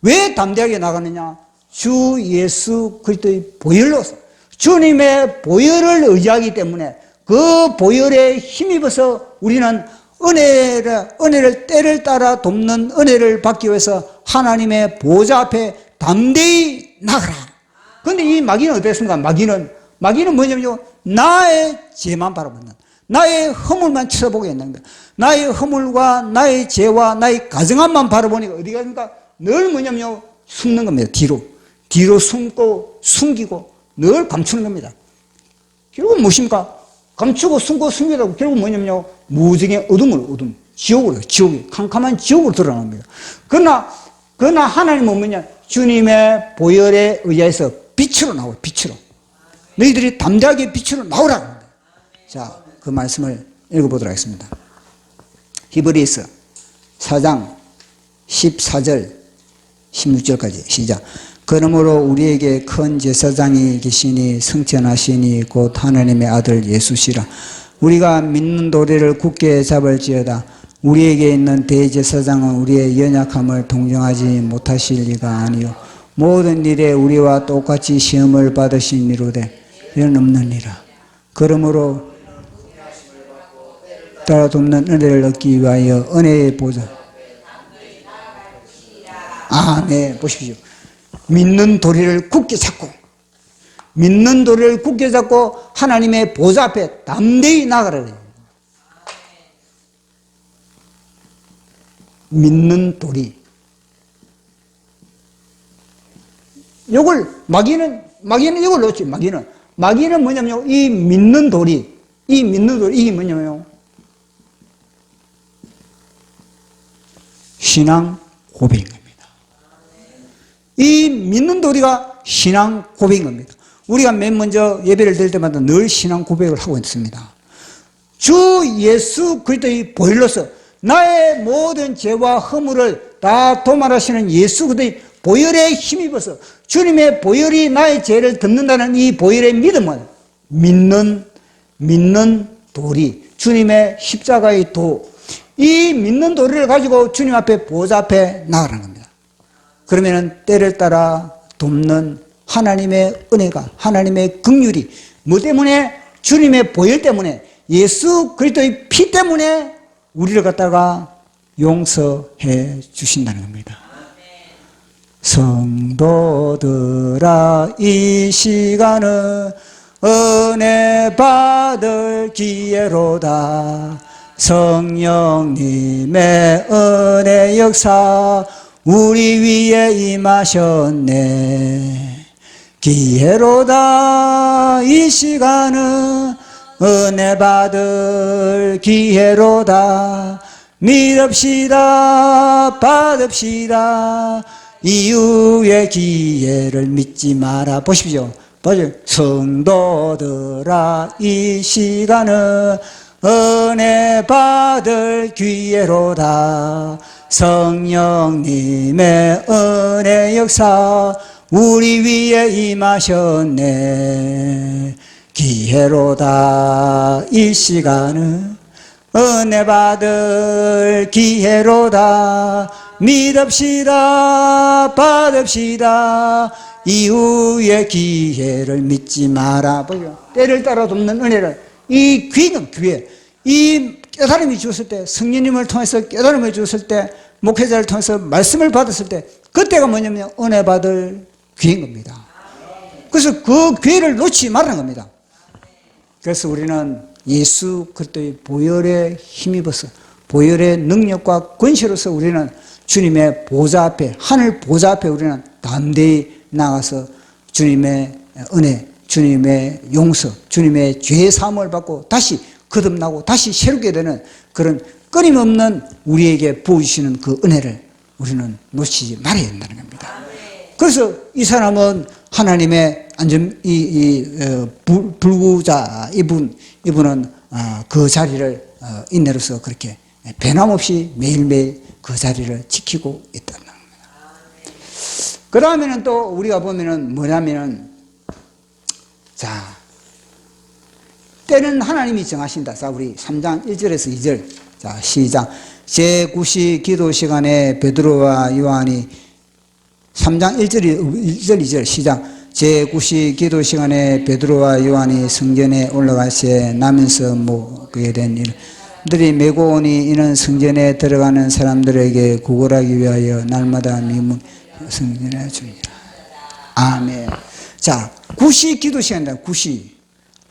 왜 담대하게 나가느냐? 주 예수 그리스도의 보혈로서 주님의 보혈을 의지하기 때문에 그 보혈에 힘입어서 우리는 은혜를 때를 따라 돕는 은혜를 받기 위해서 하나님의 보좌 앞에 담대히 나가라. 그런데 이 마귀는 어땠습니까? 마귀는 뭐냐면요, 나의 죄만 바라보는, 나의 허물만 쳐다보게 했는 거예요. 나의 허물과 나의 죄와 나의 가정함만 바라보니까 어디 가니까 늘 뭐냐면요, 숨는 겁니다. 뒤로 숨고 숨기고 늘 감추는 겁니다. 결국은 무엇입니까? 감추고 숨고 숨기라고 결국 뭐냐면요, 무정의 어둠, 지옥에 캄캄한 지옥으로 들어갑니다. 그러나 하나님은 뭐냐, 주님의 보혈에 의해서 빛으로 나와요. 빛으로. 너희들이 담대하게 빛으로 나오라. 자, 그 말씀을 읽어보도록 하겠습니다. 히브리서 4장 14절 16절까지 시작. 그러므로 우리에게 큰 제사장이 계시니 성천하시니 곧 하나님의 아들 예수시라. 우리가 믿는 도리를 굳게 잡을지어다. 우리에게 있는 대제사장은 우리의 연약함을 동정하지 못하실 리가 아니요 모든 일에 우리와 똑같이 시험을 받으신 이로되 이는 없느니라. 그러므로 따라 돕는 은혜를 얻기 위하여 은혜의 보좌. 아멘. 보십시오. 믿는 도리를 굳게 잡고 하나님의 보좌 앞에 담대히 나가라. 믿는 도리. 요걸 마귀는 이걸 놓지. 마귀는 뭐냐면요, 이 믿는 도리 이게 뭐냐면요, 신앙 고백인 겁니다. 이 믿는 도리가 신앙 고백인 겁니다. 우리가 맨 먼저 예배를 드릴 때마다 늘 신앙 고백을 하고 있습니다. 주 예수 그리스도의 보혈로서 나의 모든 죄와 허물을 다 도말하시는 예수 그리스도의 보혈에 힘입어서 주님의 보혈이 나의 죄를 덮는다는 이 보혈의 믿음을 믿는 도리, 주님의 십자가의 도, 이 믿는 도리를 가지고 주님 앞에 보좌 앞에 나가라는 겁니다. 그러면은 때를 따라 돕는 하나님의 은혜가, 하나님의 긍휼이 뭐 때문에? 주님의 보혈 때문에, 예수 그리스도의 피 때문에 우리를 갖다가 용서해 주신다는 겁니다. 성도들아, 이 시간은 은혜 받을 기회로다. 성령님의 은혜 역사 우리 위에 임하셨네. 기회로다. 이 시간은 은혜 받을 기회로다. 믿읍시다. 받읍시다. 이후의 기회를 믿지 마라. 보십시오. 성도들아, 이 시간은 은혜 받을 기회로다. 성령님의 은혜 역사 우리 위에 임하셨네. 기회로다. 이 시간은 은혜 받을 기회로다. 믿읍시다. 받읍시다. 이후의 기회를 믿지 마라. 때를 따라 돕는 은혜를, 이 귀는 기회, 이 깨달음이 주었을 때, 성령님을 통해서 깨달음을 주었을 때, 목회자를 통해서 말씀을 받았을 때, 그때가 뭐냐면 은혜 받을 기회인 겁니다. 그래서 그 기회를 놓치지 말라는 겁니다. 그래서 우리는 예수 그리스도의 보혈에 힘입어서, 보혈의 능력과 권세로서 우리는 주님의 보좌 앞에, 하늘 보좌 앞에 우리는 담대히 나가서 주님의 은혜, 주님의 용서, 주님의 죄 사함을 받고 다시 거듭나고 다시 새롭게 되는 그런 끊임없는 우리에게 부어주시는 그 은혜를 우리는 놓치지 말아야 된다는 겁니다. 그래서 이 사람은 하나님의 불구자, 이분은 그 자리를 인내로서 그렇게 변함없이 매일매일 그 자리를 지키고 있다는 겁니다. 그 다음에는 또 우리가 보면은 뭐냐면은, 자, 때는 하나님이 정하신다. 자, 우리 3장 1절에서 2절. 자, 시작. 제9시 기도 시간에 베드로와 요한이 3장 1절 2절 시작. 제9시 기도 시간에 베드로와 요한이 성전에 올라가시에 나면서 먹게 된 일들이 메고 오니 이는 성전에 들어가는 사람들에게 구걸하기 위하여 날마다 미문 성전에 주니라. 아멘. 자, 9시 기도 시간이다.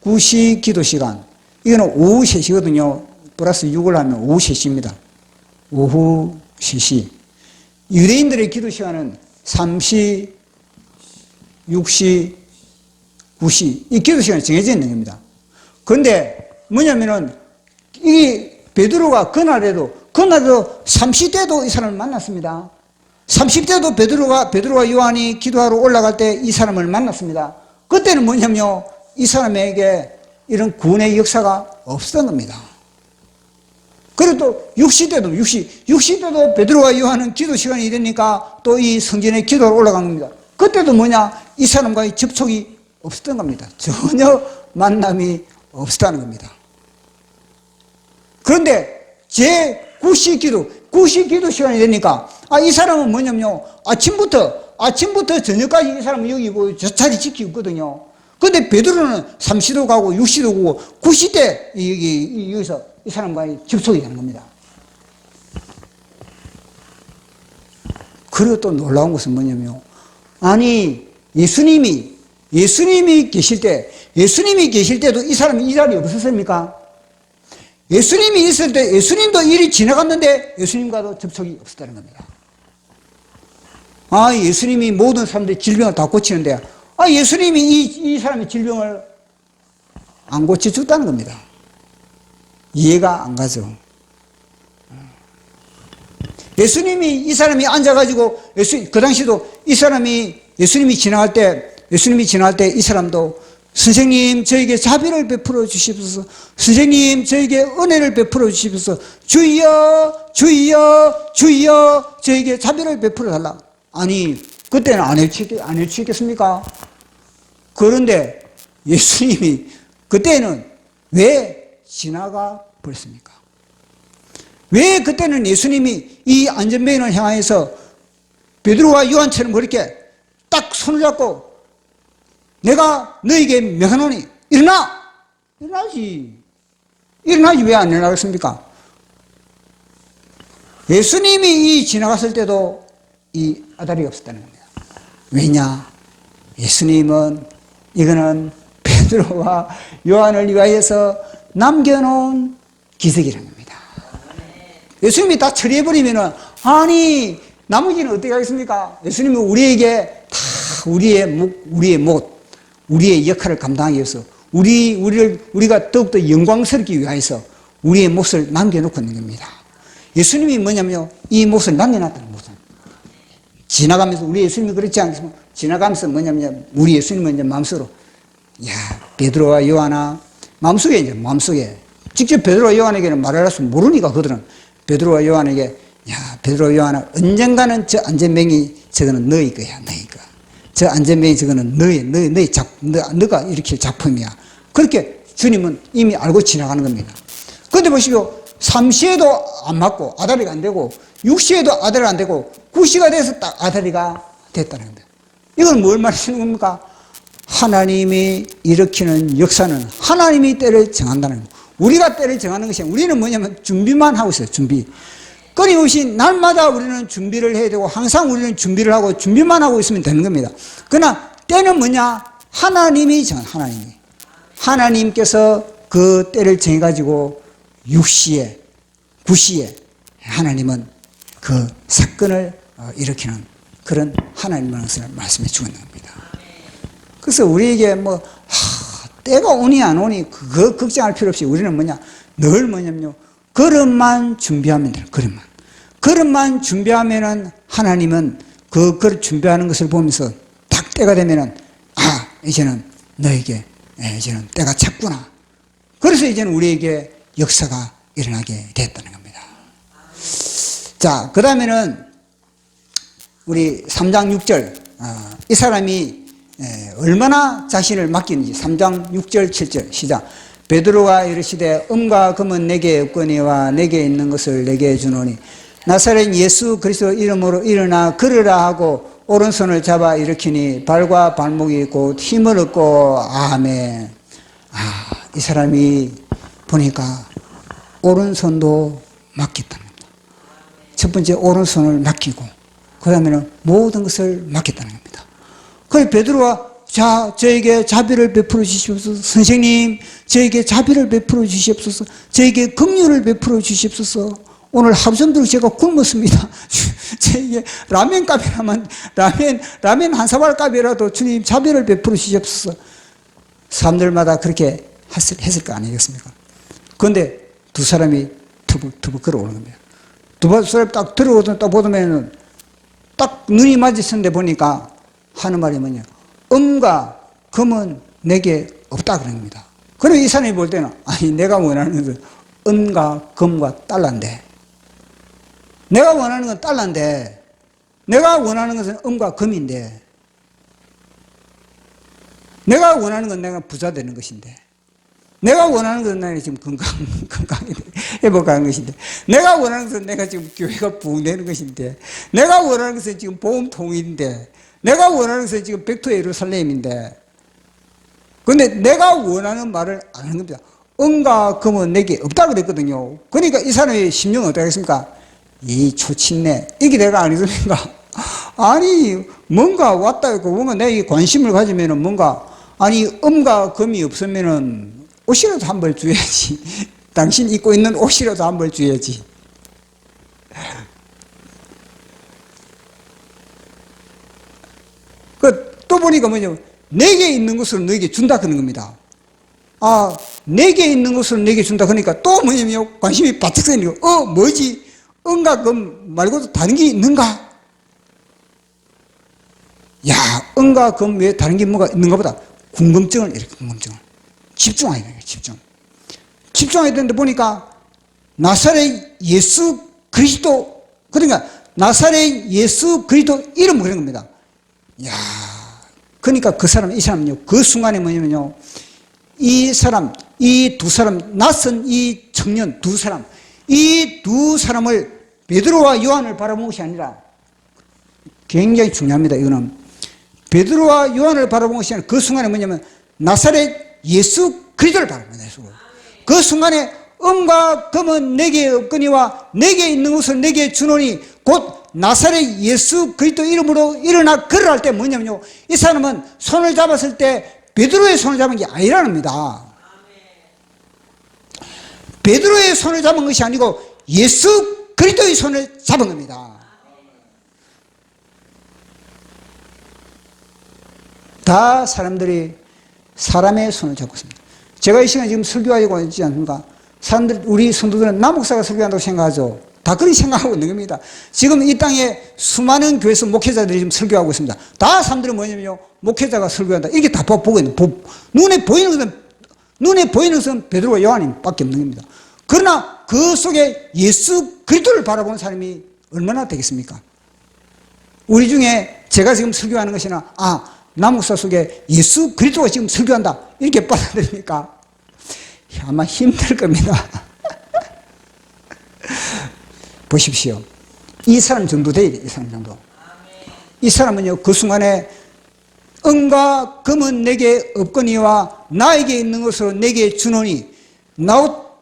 9시 기도 시간. 이거는 오후 3시거든요. 플러스 6을 하면 오후 3시입니다. 오후 3시. 유대인들의 기도 시간은 3시, 6시, 9시. 이 기도 시간이 정해져 있는 겁니다. 그런데 뭐냐면은, 이 베드로가 그날에도 30대도 이 사람을 만났습니다. 30대도 베드로와 요한이 기도하러 올라갈 때 이 사람을 만났습니다. 그때는 뭐냐면요, 이 사람에게 이런 구원의 역사가 없었던 겁니다. 그래도 60대도 베드로와 요한은 기도 시간이 되니까 또 이 성전에 기도하러 올라간 겁니다. 그때도 뭐냐, 이 사람과의 접촉이 없었던 겁니다. 전혀 만남이 없었다는 겁니다. 그런데 제9시 기도 시간이 되니까, 이 사람은 뭐냐면요, 아침부터 저녁까지 이 사람은 여기 저 자리 지키고 있거든요. 근데 베드로는 3시도 가고 6시도 가고 9시 때 여기서 이 사람과의 접촉이 되는 겁니다. 그리고 또 놀라운 것은 뭐냐면, 아니 예수님이 계실 때도 이 사람이 이 자리에 없었습니까? 예수님이 있을 때 예수님도 일이 지나갔는데 예수님과도 접촉이 없었다는 겁니다. 예수님이 모든 사람들의 질병을 다 고치는데, 예수님이 이 사람의 질병을 안 고쳐줬다는 겁니다. 이해가 안 가죠. 예수님이 이 사람이 앉아가지고 그 당시도 이 사람이 예수님이 지나갈 때 이 사람도 선생님 저에게 자비를 베풀어 주시옵소서. 선생님 저에게 은혜를 베풀어 주시옵소서. 주여 주여 주여 저에게 자비를 베풀어 달라. 아니 그때는 안 해주겠습니까? 그런데 예수님이 그때는 왜 지나가 버렸습니까? 왜 그때는 예수님이 이 안전뱅이를 향해서 베드로와 요한처럼 그렇게 딱 손을 잡고 내가 너에게 명하노니 일어나! 일어나지 왜 안 일어나겠습니까? 예수님이 이 지나갔을 때도 이 아다리가 없었다는 겁니다. 왜냐? 예수님은 이거는 베드로와 요한을 위하여서 남겨놓은 기적이라는 겁니다. 예수님이 다 처리해버리면은 아니 나머지는 어떻게 하겠습니까? 예수님은 우리에게 다 우리의 못, 우리의 역할을 감당하기 위해서 우리가 더욱더 영광스럽기 위해서 우리의 몫을 남겨놓고 있는 겁니다. 예수님이 뭐냐면요, 이 몫을 남겨놨다는 거죠. 지나가면서 우리 예수님이 그렇지 않겠습니까? 지나가면서 뭐냐면 우리 예수님은 이제 마음속으로 야 베드로와 요한아 마음속에 직접 베드로와 요한에게는 말을 할 수 모르니까 그들은 베드로와 요한에게 야 베드로와 요한아 언젠가는 저 안전뱅이 저거는 너희 거야. 저 안전뱅이 저거는 너가 일으킬 작품이야. 그렇게 주님은 이미 알고 지나가는 겁니다. 그런데 보시오. 3시에도 안 맞고 아다리가 안 되고 6시에도 아다리가 안 되고 9시가 돼서 딱 아다리가 됐다는 겁니다. 이건 뭘 말하시는 겁니까? 하나님이 일으키는 역사는 하나님이 때를 정한다는 겁니다. 우리가 때를 정하는 것이 아니라 우리는 뭐냐면 준비만 하고 있어요. 준비. 끊임없이 날마다 우리는 준비를 해야 되고 항상 우리는 준비를 하고 준비만 하고 있으면 되는 겁니다. 그러나 때는 뭐냐? 하나님이 정한 하나님께서 그 때를 정해가지고 6시에 9시에 하나님은 그 사건을 일으키는 그런 하나님의 것을 말씀해 주고 있는 겁니다. 그래서 우리에게 때가 오니 안 오니 그거 걱정할 필요 없이 우리는 늘 뭐냐면요 걸음만 준비하면 돼요. 걸음만 준비하면은 하나님은 그 걸음 준비하는 것을 보면서 딱 때가 되면은 이제는 너에게 이제는 때가 찼구나. 그래서 이제는 우리에게 역사가 일어나게 됐다는 겁니다. 자, 그 다음에는 우리 3장 6절 이 사람이 얼마나 자신을 맡기는지 3장 6절 7절 시작. 베드로가 이르시되 음과 금은 내게 없거니와 내게 있는 것을 내게 주노니 나사렛 예수 그리스도 이름으로 일어나 걸으라 하고 오른손을 잡아 일으키니 발과 발목이 곧 힘을 얻고 아멘. 이 사람이 보니까 오른손도 맡겼다는 겁니다. 첫 번째 오른손을 맡기고 그 다음에는 모든 것을 맡겼다는 겁니다. 그래서 베드로가 저에게 자비를 베풀어 주시옵소서. 선생님 저에게 자비를 베풀어 주시옵소서. 저에게 긍휼을 베풀어 주시옵소서. 오늘 하루 종일 제가 굶었습니다. 저에게 라면 한 사발 값이라도 주님 자비를 베풀어 주시옵소서. 사람들마다 그렇게 했을 거 아니겠습니까? 그런데 두 사람이 터벅터벅 걸어오는 겁니다. 두 사람이 딱 들어오던 딱 보면은 딱 눈이 마주쳤는데 보니까 하는 말이 뭐냐? 음과 금은 내게 없다 그런 겁니다. 그리고 이 사람이 볼 때는 아니 내가 원하는 것은 음과 금과 달러인데 내가 원하는 건 달러인데 내가 원하는 것은 음과 금인데 내가 원하는 건 내가 부자 되는 것인데 내가 원하는 것은 나는 지금 건강히 회복하는 것인데 내가 원하는 것은 내가 지금 교회가 부흥되는 것인데 내가 원하는 것은 지금 보험 통일인데 내가 원하는 것은 지금 백토 예루살렘인데 그런데 내가 원하는 말을 안 하는 겁니다. 음과 금은 내게 없다 그랬거든요. 그러니까 이 사람의 심령은 어떻게 하겠습니까? 이 초친네 이게 내가 아니겠습니까? 아니 뭔가 왔다 했고 뭔가 내가 관심을 가지면은 뭔가 아니 음과 금이 없으면은 옷이라도 한 벌 줘야지. 당신 입고 있는 옷이라도 한 벌 줘야지. 또 보니까 뭐냐면 내게 있는 것을 너에게 준다 그런 겁니다. 내게 있는 것을 내게 준다 그러니까 또 뭐냐면 관심이 바짝 생기고 뭐지? 은과 금 말고도 다른 게 있는가? 야, 은과 금 외에 다른 게 뭐가 있는가 보다. 궁금증을, 이렇게 궁금증을. 집중해야 돼요, 집중해야 되는데 보니까 나사렛 예수 그리스도, 그러니까 나사렛 예수 그리스도 이름 그런 겁니다. 야, 그러니까 이 사람은요, 그 순간에 뭐냐면요, 이 사람, 이 두 사람, 낯선 이 청년 두 사람, 이 두 사람을 베드로와 요한을 바라본 것이 아니라, 굉장히 중요합니다, 이거는. 베드로와 요한을 바라본 것이 아니라 그 순간에 뭐냐면 나사렛 예수 그리스도를 바라봅니다. 그 순간에 은과 금은 내게 없거니와 내게 있는 것을 내게 주노니 곧 나사렛 예수 그리스도 이름으로 일어나 걸어갈 때 뭐냐면요, 이 사람은 손을 잡았을 때 베드로의 손을 잡은 게 아니라는 겁니다. 베드로의 손을 잡은 것이 아니고 예수 그리스도의 손을 잡은 겁니다. 다 사람들이 사람의 손을 잡고 있습니다. 제가 이 시간에 지금 설교하려고 있지 않습니까? 사람들, 우리 성도들은 나 목사가 설교한다고 생각하죠. 다 그렇게 생각하고 있는 겁니다. 지금 이 땅에 수많은 교회에서 목회자들이 지금 설교하고 있습니다. 다 사람들은 뭐냐면요, 목회자가 설교한다, 이렇게 다 보고 있는, 눈에 보이는 것은 베드로와 요한님밖에 없는 겁니다. 그러나 그 속에 예수 그리스도를 바라보는 사람이 얼마나 되겠습니까? 우리 중에 제가 지금 설교하는 것이나, 남목사 속에 예수 그리스도가 지금 설교한다, 이렇게 받아들입니까? 아마 힘들 겁니다. 보십시오. 이 사람 정도 돼야 돼, 이 사람 정도. 이 사람은요, 그 순간에 은과 금은 내게 없거니와 나에게 있는 것으로 내게 주노니,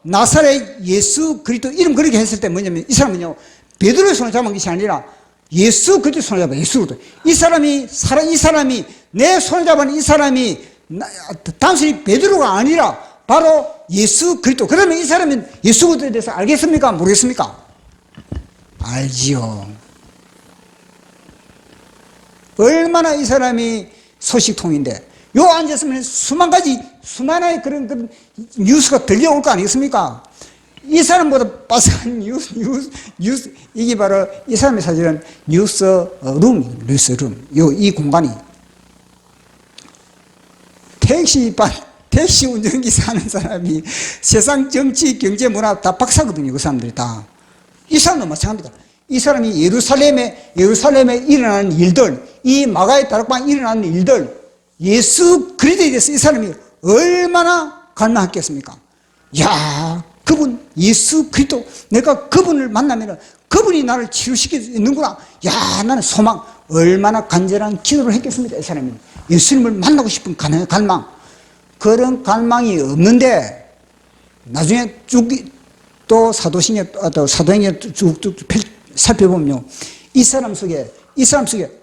나사렛 예수 그리스도 이름 그렇게 했을 때 뭐냐면, 이 사람은요, 베드로의 손을 잡은 것이 아니라 예수 그리스도 손을 잡아, 예수 그리스도. 이 사람이 내 손을 잡은 이 사람이 단순히 베드로가 아니라 바로 예수 그리스도. 그러면 이 사람은 예수 그리스도에 대해서 알겠습니까? 모르겠습니까? 알지요. 얼마나 이 사람이 소식통인데, 요 앉았으면 수많은 그런 뉴스가 들려올 거 아니겠습니까? 이 사람보다 빠삭한 뉴스, 이게 바로 이 사람의 사실은 뉴스룸. 이 공간이. 택시 운전기사 하는 사람이 세상 정치, 경제, 문화 다 박사거든요, 그 사람들이 다. 이 사람도 마찬가지입니다. 이 사람이 예루살렘에 일어나는 일들, 이 마가의 다락방에 일어나는 일들, 예수 그리스도에 대해서 이 사람이 얼마나 갈망했겠습니까? 야, 그분 예수 그리스도, 내가 그분을 만나면 그분이 나를 치유시킬 수 있는구나. 야, 나는 소망, 얼마나 간절한 기도를 했겠습니까? 이 사람이 예수님을 만나고 싶은 갈망. 그런 갈망이 없는데 나중에 쭉 또 사도행전 쭉 살펴보면요, 이 사람 속에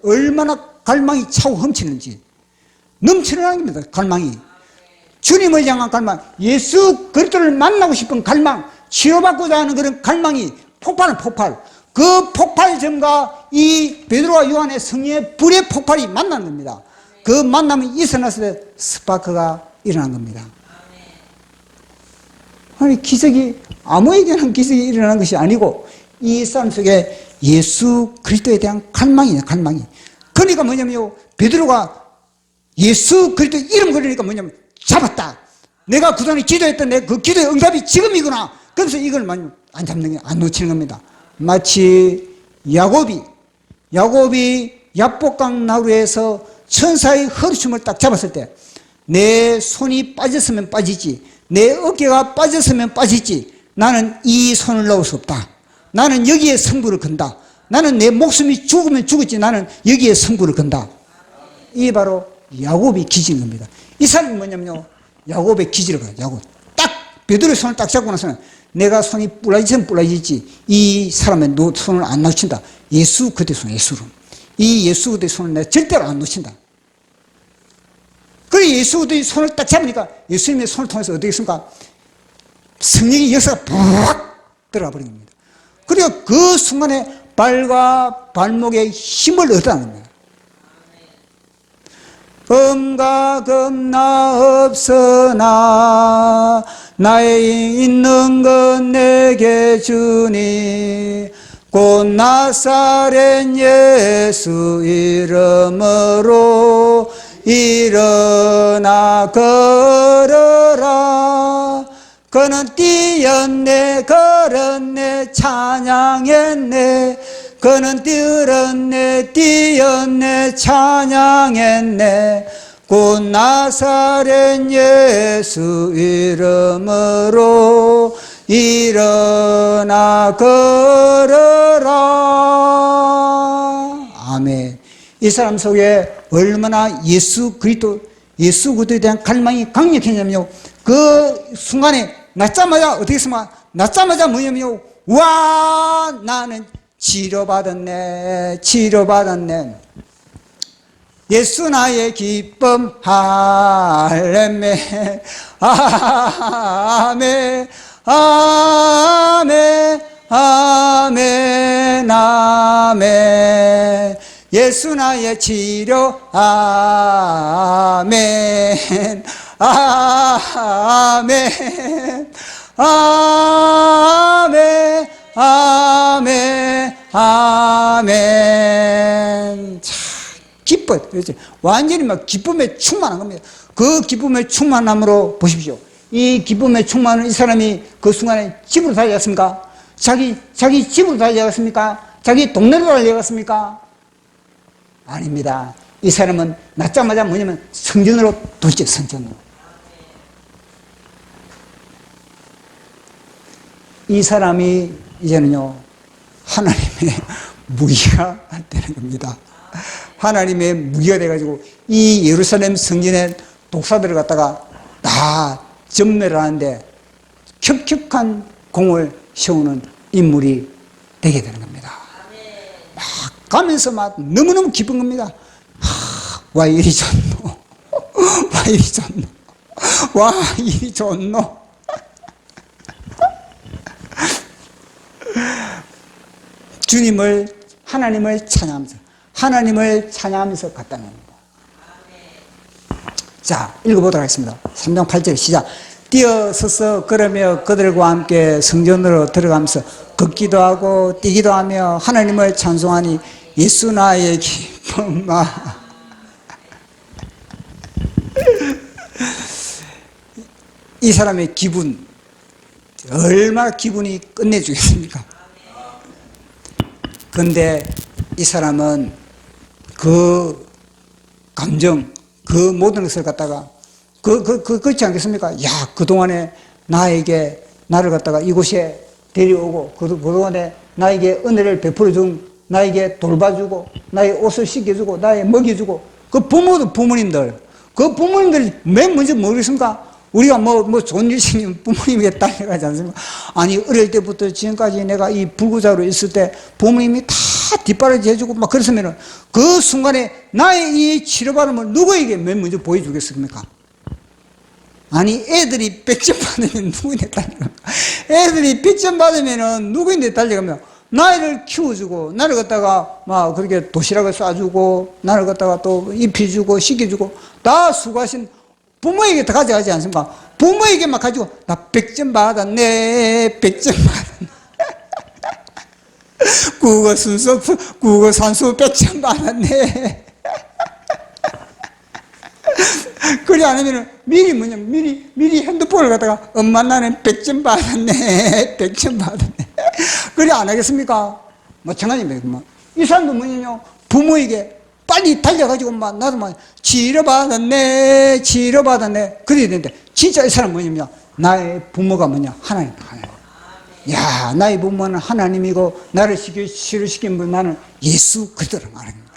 얼마나 갈망이 차고 넘치는지, 넘치는 겁니다. 갈망이, 주님을 향한 갈망, 예수 그리스도를 만나고 싶은 갈망, 치료받고자 하는 그런 갈망이 폭발. 그 폭발점과 이 베드로와 요한의 성령의 불의 폭발이 만난 겁니다. 그 만남이 일어났을 때 스파크가 일어난 겁니다. 아니, 기적이 아무에게나 기적이 일어난 것이 아니고 이 사람 속에 예수 그리스도에 대한 갈망이에요, 갈망이. 그러니까 뭐냐면요, 베드로가 예수 그리스도 이름 그러니까 뭐냐면 잡았다. 내가 그동안에 기도했던 내 그 기도의 응답이 지금이구나. 그래서 이걸 안 잡는 게, 안 놓치는 겁니다. 마치 야곱이 야복강 나루에서 천사의 허리춤을 딱 잡았을 때 내 손이 빠졌으면 빠지지, 내 어깨가 빠졌으면 빠지지, 나는 이 손을 놓을 수 없다. 나는 여기에 승부를 건다. 나는 내 목숨이 죽으면 죽었지, 나는 여기에 승부를 건다. 이게 바로 야곱의 기질인 겁니다. 이 사람이 뭐냐면요, 야곱의 기질을 가요. 야곱. 딱 베드로의 손을 딱 잡고 나서는 내가 손이 부러지면 부러지지, 이 사람의 손을 안 놓친다. 예수 그대의 손, 예수로. 이 예수 그대의 손을 내가 절대로 안 놓친다. 그래, 예수 그대의 손을 딱 잡으니까 예수님의 손을 통해서 어떻게 했습니까? 성령의 역사가 푹 들어가 버린 겁니다. 그리고 그 순간에 발과 발목에 힘을 얻어가는 겁니다. 금과 금 나 없으나 나의 있는 것 내게 주니 곧 나사렛 예수 이름으로 일어나 걸어라. 그는 뛰었네 걸었네 찬양했네. 그는 뛰었네 찬양했네. 곧 나사렛 예수 이름으로 일어나 걸어라. 아멘. 이 사람 속에 얼마나 예수 그리스도에 대한 갈망이 강력했냐면요, 그 순간에 낳자마자 어떻게 했으면 낳자마자 뭐냐면요, 와 나는 치료받았네. 예수 나의 기쁨. 할렐루야. 아멘 아멘 아멘 아멘. 예수 나의 치료. 아멘 아멘 아멘 아멘 아멘. 참 기뻐. 그렇지. 완전히 막 기쁨에 충만한 겁니다. 그 기쁨에 충만함으로 보십시오. 이 기쁨에 충만한 이 사람이 그 순간에 집으로 달려갔습니까? 자기 집으로 달려갔습니까? 자기 동네로 달려갔습니까? 아닙니다. 이 사람은 낳자마자 뭐냐면 성전으로 도시죠. 성전으로. 이 사람이 이제는요 하나님의 무기가 되는 겁니다. 하나님의 무기가 돼가지고 이 예루살렘 성전의 독사들을 갖다가 다 전멸을 하는데 격격한 공을 세우는 인물이 되게 되는 겁니다. 막 가면서 막 너무너무 기쁜 겁니다. 와 이리 좋노. 와 이리 좋노. 와 이리 좋노. 주님을, 하나님을 찬양하면서 갔다는 겁니다. 자, 읽어보도록 하겠습니다. 3장 8절 시작. 뛰어서서 걸으며 그들과 함께 성전으로 들어가면서 걷기도 하고 뛰기도 하며 하나님을 찬송하니 예수 나의 기쁨아. 이 사람의 기분, 얼마나 기분이 끝내주겠습니까? 그런데 이 사람은 그 감정, 그 모든 것을 갖다가 그렇지 않겠습니까? 야, 그동안에 나를 갖다가 이곳에 데려오고 그동안에 나에게 은혜를 베풀어준, 나에게 돌봐주고 나의 옷을 씻겨주고 나의 먹여주고 그 부모님들, 그 부모님들이 맨 먼저 모르겠습니까? 우리가 뭐 좋은 일 생기면 부모님에게 딸려가지 않습니까? 아니, 어릴 때부터 지금까지 내가 이 불구자로 있을 때 부모님이 다 뒷바라지 해주고 막 그랬으면은 그 순간에 나의 이 치료받음을 누구에게 맨 먼저 보여주겠습니까? 아니, 애들이 100점 받으면 누구인데 딸려갑니까? 애들이 100점 받으면은 누구인데 딸려가며 나를 키워주고 나를 갖다가 막 그렇게 도시락을 싸주고 나를 갖다가 또 입혀주고 씻겨주고 다 수고하신 부모에게 다 가져가지 않습니까? 부모에게만 가지고 나 100점 받았네, 100점 받았네. 국어 산수 100점 받았네. 그래 안 하면은 미리 핸드폰을 갖다가 엄마 나는 100점 받았네, 100점 받았네. 그래 안 하겠습니까? 마찬가지입니다. 이 사람도 뭐냐면 부모에게 빨리 달려가지고 막 나도 막 치료받았네. 그래야 되는데 진짜 이 사람 뭐냐면 나의 부모가 뭐냐? 하나님. 야, 나의 부모는 하나님이고 나를 치료시킨 분 나는 예수 그리스도를 말합니다.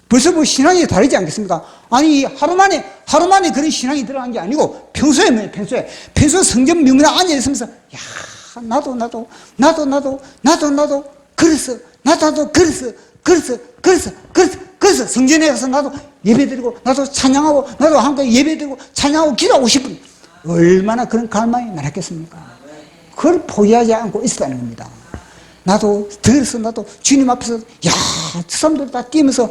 벌써 뭐 신앙이 다르지 않겠습니까? 아니, 하루 만에 그런 신앙이 들어간 게 아니고 평소에 뭐예요? 평소에 성전 명문에 앉아 있으면서 야, 나도 그래서 성전에 가서 나도 예배드리고 나도 찬양하고 나도 함께 예배드리고 찬양하고 기도하고 싶은 얼마나 그런 갈망이 많았겠습니까? 그걸 포기하지 않고 있었다는 겁니다. 그래서 나도 주님 앞에서 야, 저 사람들 다 뛰면서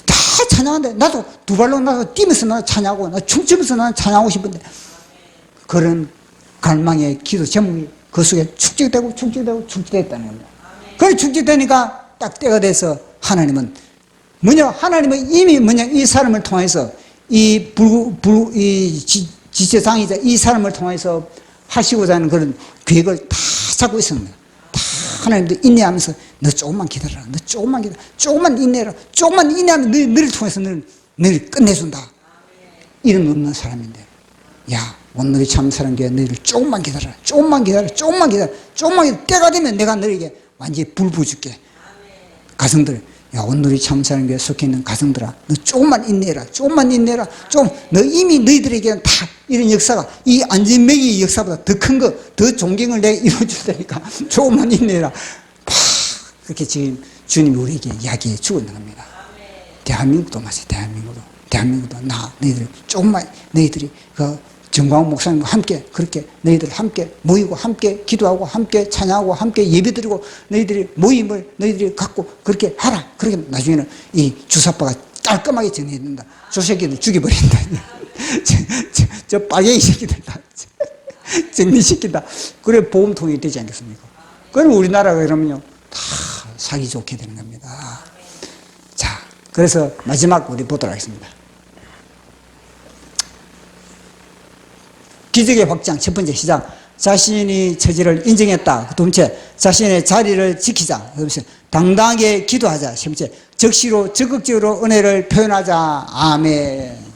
다 찬양하는데 나도 두 발로 나도 뛰면서 나도 찬양하고 나 춤추면서 나는 찬양하고 싶은데 그런 갈망의 기도 제목이 그 속에 축적되고 축적됐다는 겁니다. 그래 축적되니까 딱 때가 돼서 하나님은 하나님은 이미 이 사람을 통해서 이 지체상이자 이 사람을 통해서 하시고자 하는 그런 계획을 다 잡고 있습니다. 다 하나님도 인내하면서 너 조금만 기다려라. 너 조금만 기다려. 조금만 인내해라. 조금만 인내하면 너를 통해서 너를 끝내준다. 이름 없는 사람인데, 야, 온누리 참사랑교회 너희를 조금만 기다려라. 조금만 기다려. 조금만 기다려. 조금만 기다려. 때가 되면 내가 너에게 완전히 불 부어줄게. 가정들, 야, 온누리 참사랑교회 속해 있는 가정들아, 너 조금만 인내해라. 조금만 인내해라. 너 이미 너희들에게는 다 이런 역사가, 이 안전매기의 역사보다 더 큰 거, 더 존경을 내가 이루어줄 테니까 조금만 인내해라. 그렇게 지금 주님이 우리에게 이야기해 주고 있는 겁니다. 대한민국도 마찬가지. 대한민국도 너희들 조금만, 너희들이 정광훈 목사님과 함께 그렇게 너희들 함께 모이고 함께 기도하고 함께 찬양하고 함께 예배드리고 너희들이 모임을 너희들이 갖고 그렇게 하라. 그렇게 나중에는 이 주사파가 깔끔하게 정리해야 된다. 저 새끼들 죽여버린다. 저 빨갱이 새끼들 다 정리시킨다. 그래 보험통이 되지 않겠습니까? 그럼 우리나라가 그러면요 다 살기 좋게 되는 겁니다. 자, 그래서 마지막 우리 보도록 하겠습니다. 기적의 확장, 첫 번째 시작. 자신이 처지를 인정했다. 두 번째, 자신의 자리를 지키자. 두 번째, 당당하게 기도하자. 세 번째, 적시로 적극적으로 은혜를 표현하자. 아멘.